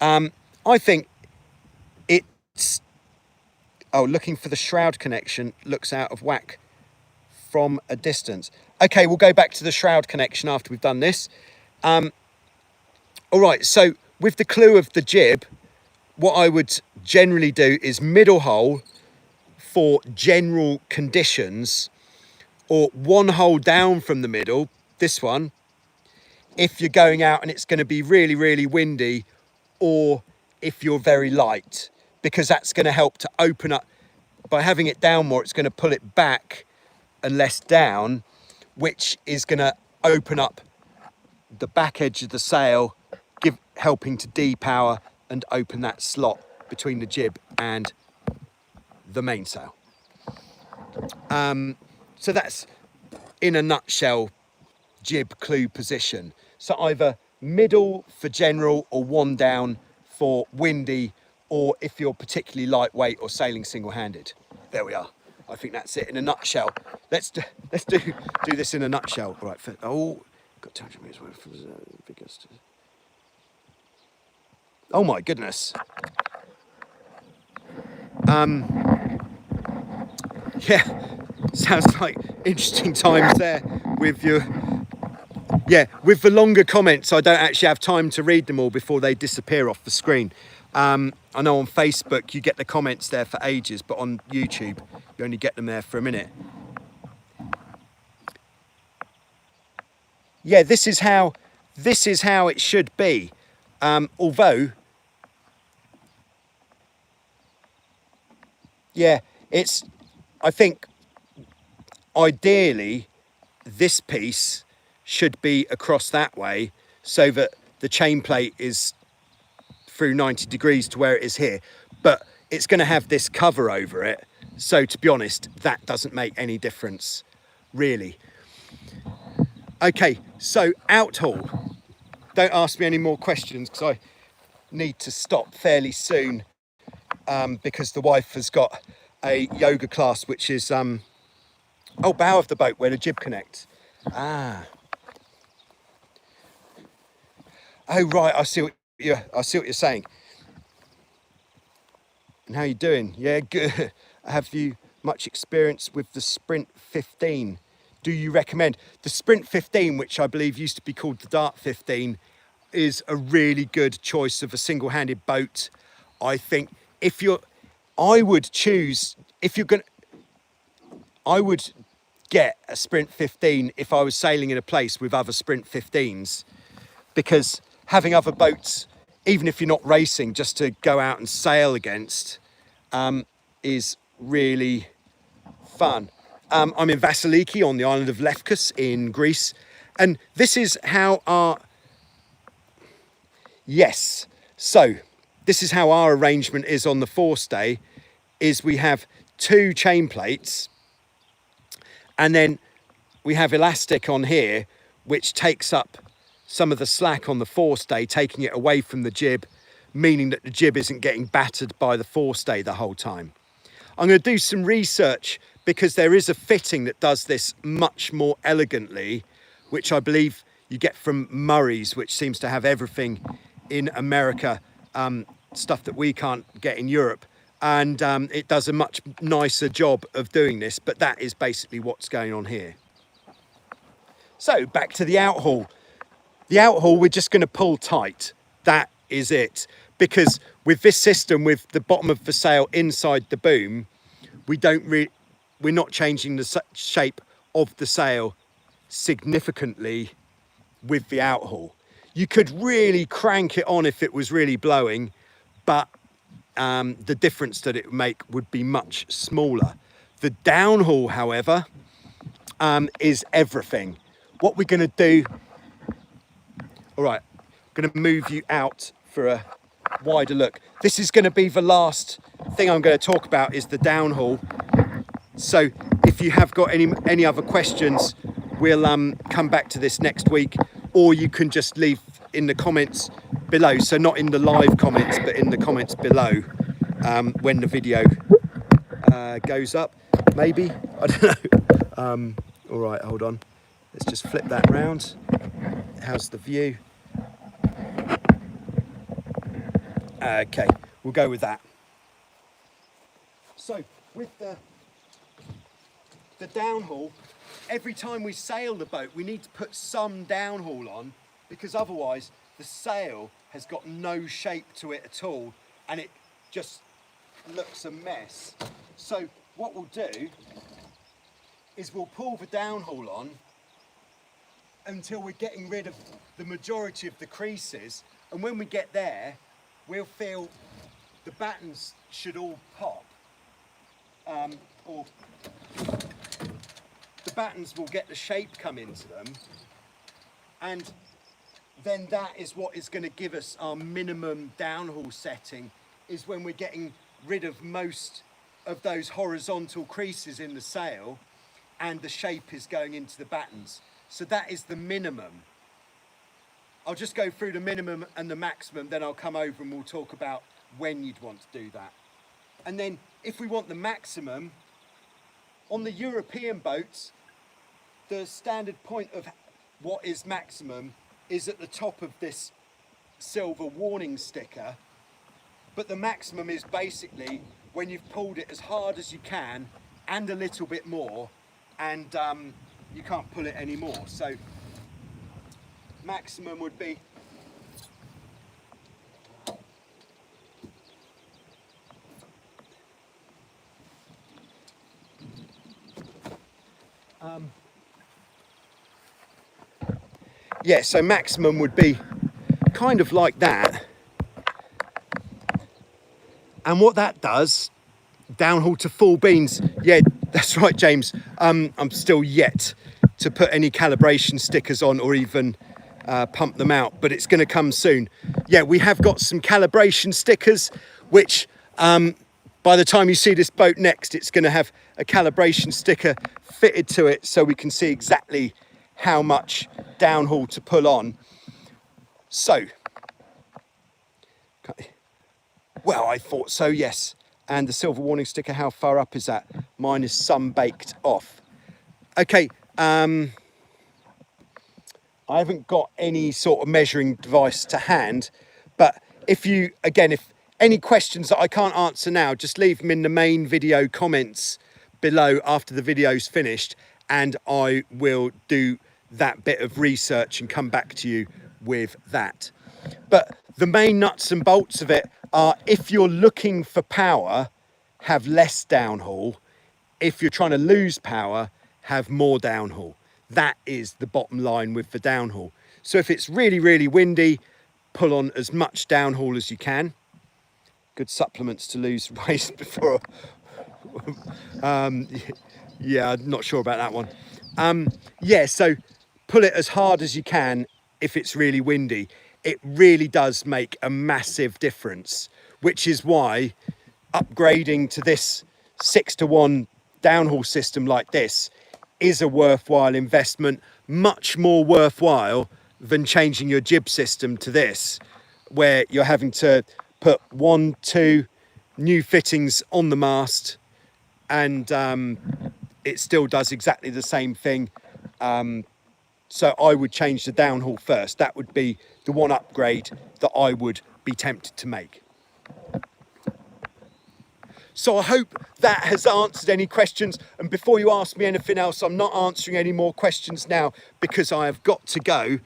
I think it's, oh, looking for the shroud connection looks out of whack from a distance. Okay, we'll go back to the shroud connection after we've done this. All right, so with the clew of the jib, what I would generally do is middle hole for general conditions, or one hole down from the middle, this one, if you're going out and it's going to be really, really windy, or if you're very light, because that's going to help to open up. By having it down more, it's going to pull it back and less down, which is going to open up the back edge of the sail, helping to depower and open that slot between the jib and the mainsail. So that's, in a nutshell, jib clew position. So either middle for general or one down for windy, or if you're particularly lightweight or sailing single-handed. There we are. I think that's it in a nutshell. Let's do this in a nutshell. All right. Oh, got 200 meters worth of biggest. Oh my goodness. Yeah, sounds like interesting times there with your, yeah, with the longer comments. I don't actually have time to read them all before they disappear off the screen. I know on Facebook you get the comments there for ages, but on YouTube you only get them there for a minute. Yeah, this is how it should be. Although, yeah, I think ideally this piece should be across that way so that the chain plate is through 90 degrees to where it is here, but it's going to have this cover over it. So to be honest, that doesn't make any difference, really. Okay, so outhaul. Don't ask me any more questions because I need to stop fairly soon because the wife has got a yoga class, which is, oh, bow of the boat where the jib connects. Ah. Oh, right, I see what you're saying. And how you doing? Yeah, good. Have you much experience with the Sprint 15? Do you recommend? The Sprint 15, which I believe used to be called the Dart 15, is a really good choice of a single-handed boat. I think I would get a Sprint 15 if I was sailing in a place with other Sprint 15s, because having other boats, even if you're not racing, just to go out and sail against, is really fun. I'm in Vasiliki on the island of Lefkos in Greece, and this is how our arrangement is on the forestay. Is we have two chain plates, and then we have elastic on here, which takes up some of the slack on the forestay, taking it away from the jib, meaning that the jib isn't getting battered by the forestay the whole time. I'm going to do some research because there is a fitting that does this much more elegantly, which I believe you get from Murray's, which seems to have everything in America, stuff that we can't get in Europe. And it does a much nicer job of doing this, but that is basically what's going on here. So back to the outhaul. The outhaul, we're just going to pull tight. That is it. Because with this system, with the bottom of the sail inside the boom, we're not changing the shape of the sail significantly with the outhaul. You could really crank it on if it was really blowing, but the difference that it would make would be much smaller. The downhaul, however, is everything. What we're going to do, all right, I'm going to move you out for a wider look. This is going to be the last thing I'm going to talk about, is the downhaul. So if you have got any other questions, we'll come back to this next week, or you can just leave in the comments below. So not in the live comments, but in the comments below when the video goes up, maybe, I don't know. All right, hold on. Let's just flip that round. How's the view? Okay, we'll go with that. So with the downhaul, every time we sail the boat, we need to put some downhaul on, because otherwise the sail has got no shape to it at all, and it just looks a mess. So what we'll do is we'll pull the downhaul on until we're getting rid of the majority of the creases, and when we get there, we'll feel the battens should all pop, or the battens will get the shape come into them, and then that is what is going to give us our minimum downhaul setting, is when we're getting rid of most of those horizontal creases in the sail and the shape is going into the battens. So that is the minimum. I'll just go through the minimum and the maximum, then I'll come over and we'll talk about when you'd want to do that. And then if we want the maximum, on the European boats, the standard point of what is maximum is at the top of this silver warning sticker, but the maximum is basically when you've pulled it as hard as you can and a little bit more, and you can't pull it anymore. So maximum would be yeah, so maximum would be kind of like that. And what that does, downhaul to full beans, yeah, that's right, James. I'm still yet to put any calibration stickers on or even pump them out, but it's going to come soon. Yeah, we have got some calibration stickers, which by the time you see this boat next, it's going to have a calibration sticker fitted to it so we can see exactly how much downhaul to pull on. So, well, I thought so, yes. And the silver warning sticker, how far up is that? Mine is some baked off. Okay, I haven't got any sort of measuring device to hand, but if you, again, if any questions that I can't answer now, just leave them in the main video comments below after the video's finished, and I will do that bit of research and come back to you with that. But the main nuts and bolts of it are, if you're looking for power, have less downhaul. If you're trying to lose power, have more downhaul. That is the bottom line with the downhaul. So if it's really, really windy, pull on as much downhaul as you can. Good supplements to lose weight before. Yeah, I'm not sure about that one. Yeah, so pull it as hard as you can if it's really windy. It really does make a massive difference, which is why upgrading to this 6-to-1 downhaul system like this is a worthwhile investment, much more worthwhile than changing your jib system to this, where you're having to put 1-2 new fittings on the mast, and it still does exactly the same thing. So I would change the downhaul first. That would be the one upgrade that I would be tempted to make. So I hope that has answered any questions. And before you ask me anything else, I'm not answering any more questions now because I have got to go.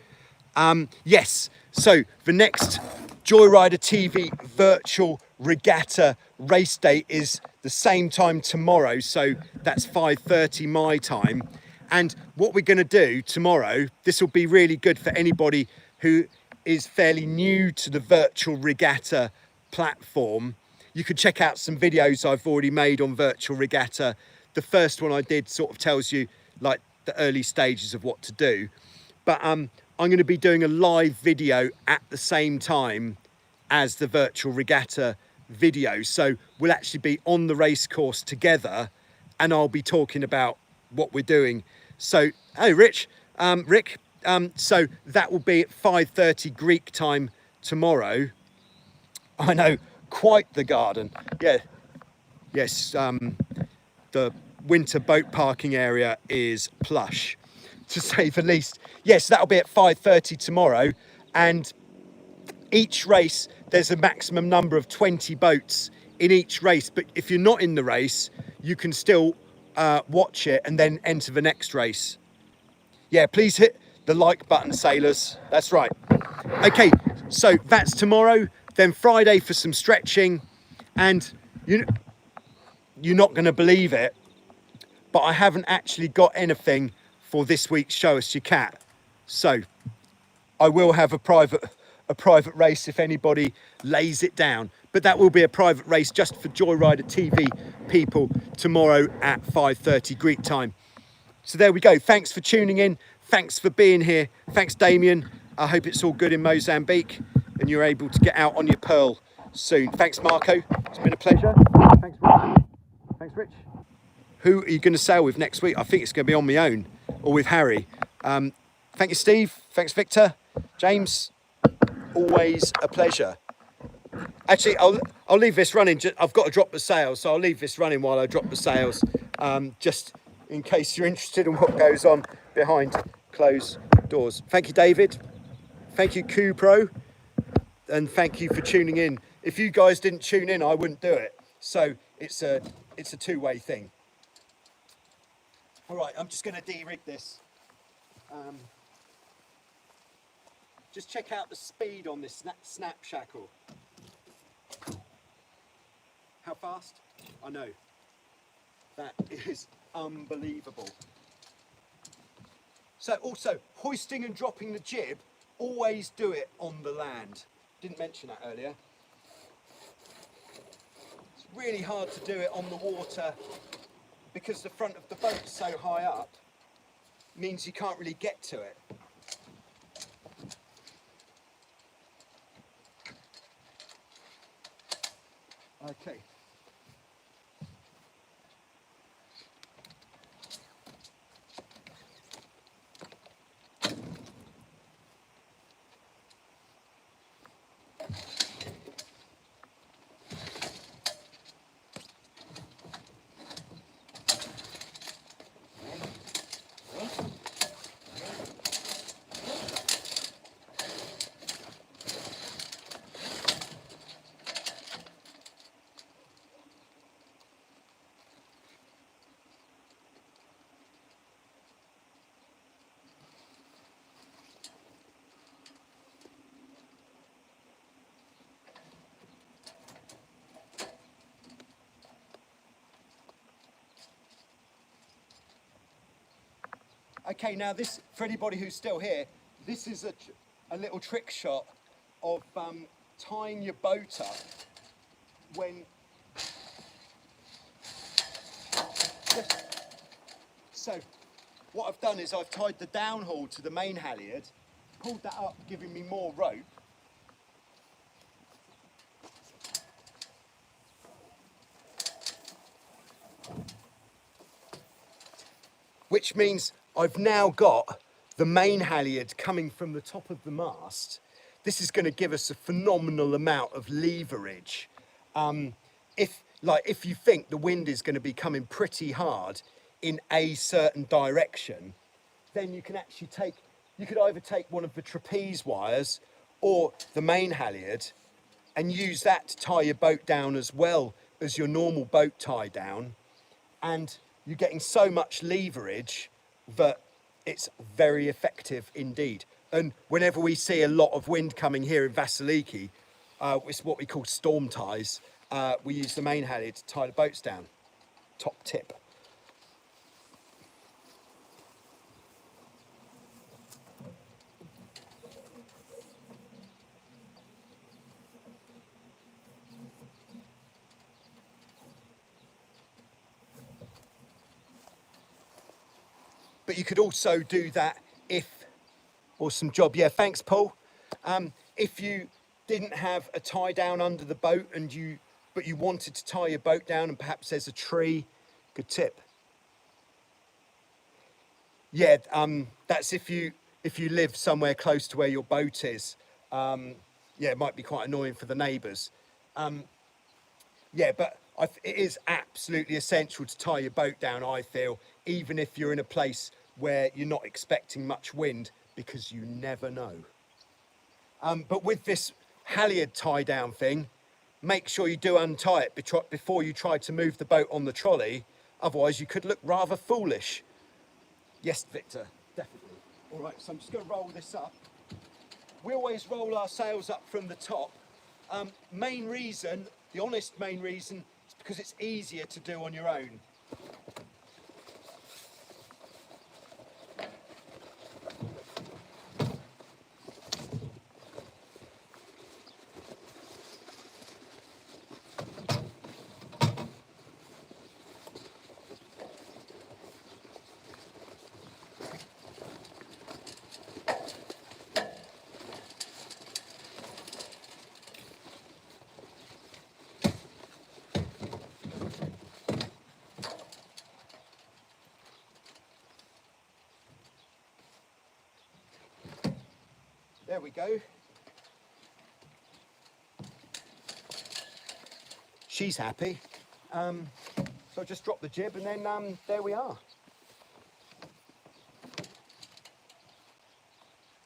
Yes, so the next Joyrider TV virtual regatta race day is the same time tomorrow. So that's 5:30 my time. And what we're going to do tomorrow, this will be really good for anybody who is fairly new to the virtual regatta platform. You could check out some videos I've already made on virtual regatta. The first one I did sort of tells you like the early stages of what to do. But I'm going to be doing a live video at the same time as the virtual regatta video. So we'll actually be on the race course together, and I'll be talking about what we're doing. So, hey, Rick, so that will be at 5:30 Greek time tomorrow. I know, quite the garden. Yeah, yes, the winter boat parking area is plush, to say the least. Yes, that'll be at 5:30 tomorrow, and each race there's a maximum number of 20 boats in each race, but if you're not in the race you can still watch it and then enter the next race. Yeah, please hit the like button, sailors. That's right. Okay, so that's tomorrow. Then Friday for some stretching, and you're not going to believe it, but I haven't actually got anything for this week's Show Us Your Cat. So I will have a private race if anybody lays it down, but that will be a private race just for Joyrider TV people tomorrow at 5:30 Greek time. So there we go. Thanks for tuning in. Thanks for being here. Thanks, Damien. I hope it's all good in Mozambique and you're able to get out on your pearl soon. Thanks, Marco. It's been a pleasure. Thanks, Rich. Thanks, Rich. Who are you going to sail with next week? I think it's going to be on my own or with Harry. Thank you, Steve. Thanks, Victor. James, always a pleasure. Actually, I'll leave this running. I've got to drop the sails, so I'll leave this running while I drop the sails, just in case you're interested in what goes on behind closed doors. Thank you, David. Thank you, Kupro. And thank you for tuning in. If you guys didn't tune in, I wouldn't do it. So it's a two-way thing. All right, I'm just going to de-rig this. Just check out the speed on this snap shackle. How fast? I know. That is unbelievable. So also, hoisting and dropping the jib, always do it on the land. Didn't mention that earlier. It's really hard to do it on the water because the front of the boat's so high up, means you can't really get to it. Okay. Okay, now this, for anybody who's still here, this is a little trick shot of tying your boat up when... So, what I've done is I've tied the downhaul to the main halyard, pulled that up, giving me more rope. which means I've now got the main halyard coming from the top of the mast. This is going to give us a phenomenal amount of leverage. If you think the wind is going to be coming pretty hard in a certain direction, then you can actually you could either take one of the trapeze wires or the main halyard and use that to tie your boat down as well as your normal boat tie down. And you're getting so much leverage that it's very effective indeed. And whenever we see a lot of wind coming here in Vasiliki, it's what we call storm ties. We use the main halyard to tie the boats down. Top tip. But you could also do that awesome job. Yeah, thanks, Paul. If you didn't have a tie down under the boat but you wanted to tie your boat down and perhaps there's a tree, good tip. Yeah, that's if you live somewhere close to where your boat is. Yeah, it might be quite annoying for the neighbours. Yeah, but it is absolutely essential to tie your boat down, I feel, even if you're in a place where you're not expecting much wind, because you never know. But with this halyard tie down thing, make sure you do untie it before you try to move the boat on the trolley. Otherwise, you could look rather foolish. Yes, Victor, definitely. All right, so I'm just going to roll this up. We always roll our sails up from the top. Main reason, the honest main reason, is because it's easier to do on your own. There we go. She's happy. So I'll just drop the jib and then there we are.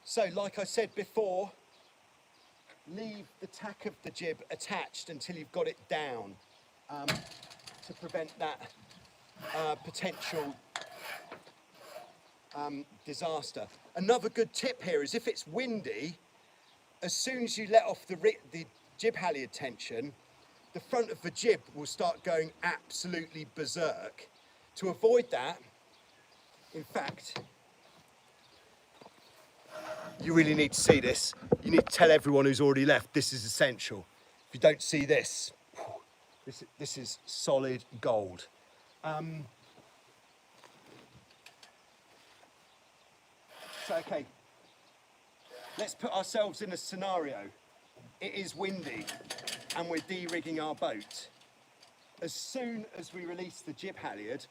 So like I said before, leave the tack of the jib attached until you've got it down to prevent that potential disaster. Another good tip here is if it's windy, as soon as you let off the jib halyard tension, the front of the jib will start going absolutely berserk. To avoid that, in fact, you really need to see this. You need to tell everyone who's already left, this is essential. If you don't see this, this is solid gold. So, okay, let's put ourselves in a scenario. It is windy and we're de-rigging our boat. As soon as we release the jib halyard,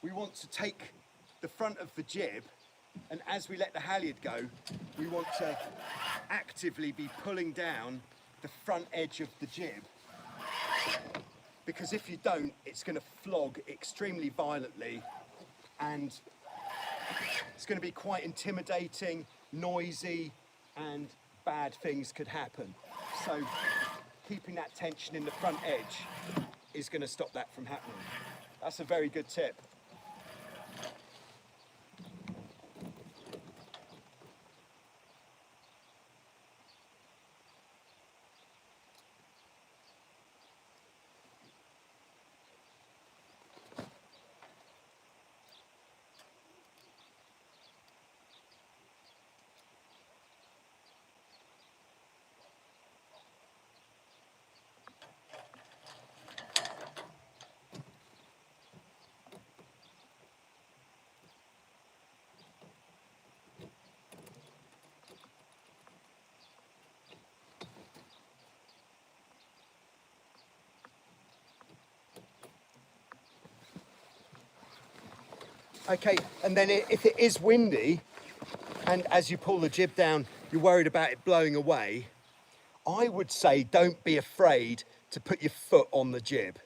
we want to take the front of the jib, and as we let the halyard go, we want to actively be pulling down the front edge of the jib. Because if you don't, it's going to flog extremely violently and it's going to be quite intimidating, noisy, and bad things could happen. So keeping that tension in the front edge is going to stop that from happening. That's a very good tip. Okay, and then if it is windy, and as you pull the jib down, you're worried about it blowing away, I would say don't be afraid to put your foot on the jib.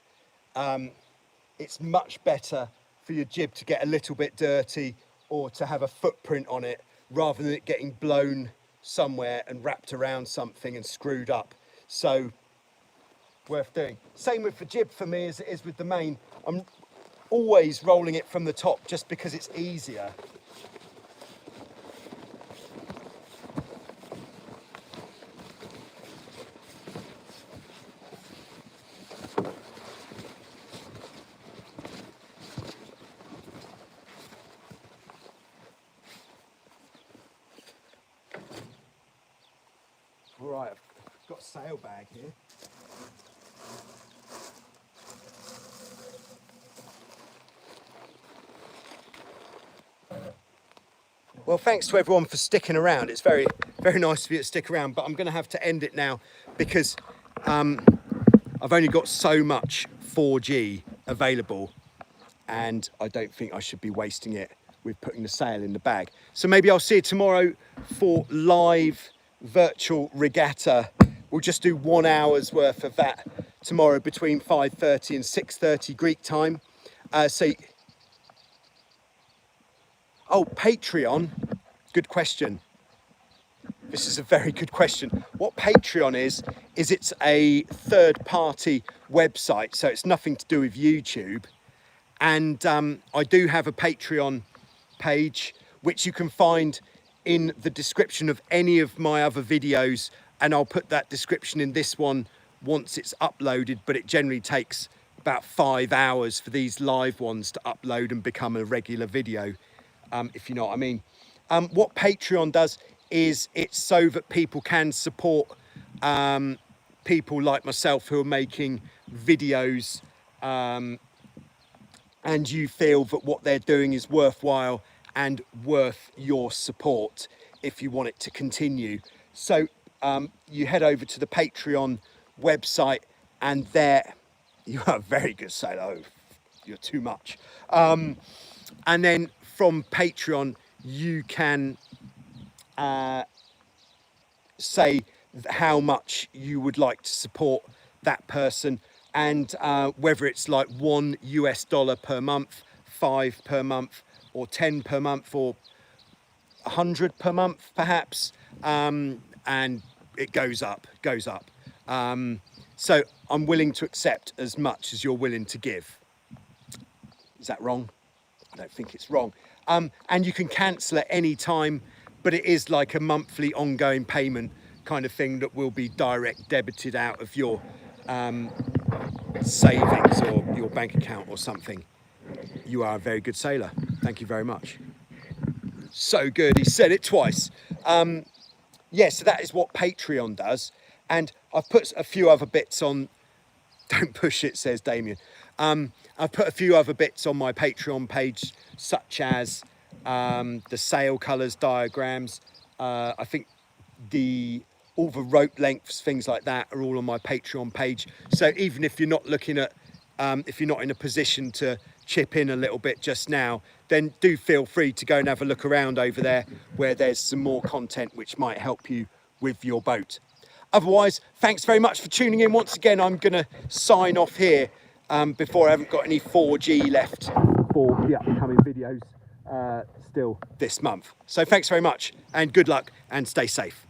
It's much better for your jib to get a little bit dirty or to have a footprint on it rather than it getting blown somewhere and wrapped around something and screwed up. So, worth doing. Same with the jib for me as it is with the main. I'm always rolling it from the top just because it's easier. Right, I've got a sail bag here. Well, thanks to everyone for sticking around. It's very, very nice of you to stick around, but I'm going to have to end it now because I've only got so much 4G available and I don't think I should be wasting it with putting the sail in the bag. So maybe I'll see you tomorrow for live virtual regatta. We'll just do 1 hour's worth of that tomorrow between 5:30 and 6:30 Greek time. Oh, Patreon, good question. This is a very good question. What Patreon is it's a third-party website, so it's nothing to do with YouTube. And I do have a Patreon page, which you can find in the description of any of my other videos. And I'll put that description in this one once it's uploaded, but it generally takes about 5 hours for these live ones to upload and become a regular video. If you know what I mean. What Patreon does is it's so that people can support people like myself who are making videos and you feel that what they're doing is worthwhile and worth your support if you want it to continue. So you head over to the Patreon website and there you are a very good sailor. Oh, you're too much. And then from Patreon, you can say how much you would like to support that person and whether it's like $1 per month, 5 per month, or 10 per month, or 100 per month, perhaps. And it goes up. So I'm willing to accept as much as you're willing to give. Is that wrong? I don't think it's wrong. And you can cancel at any time, but it is like a monthly ongoing payment kind of thing that will be direct debited out of your savings or your bank account or something. You are a very good sailor. Thank you very much. So good, he said it twice. Yeah, so that is what Patreon does. And I've put a few other bits on. Don't push it, says Damien. I've put a few other bits on my Patreon page, such as the sail colours diagrams. I think all the rope lengths, things like that, are all on my Patreon page. So even if you're not looking at, if you're not in a position to chip in a little bit just now, then do feel free to go and have a look around over there where there's some more content which might help you with your boat. Otherwise, thanks very much for tuning in. Once again, I'm going to sign off here before I haven't got any 4G left for the upcoming videos still this month. So thanks very much and good luck and stay safe.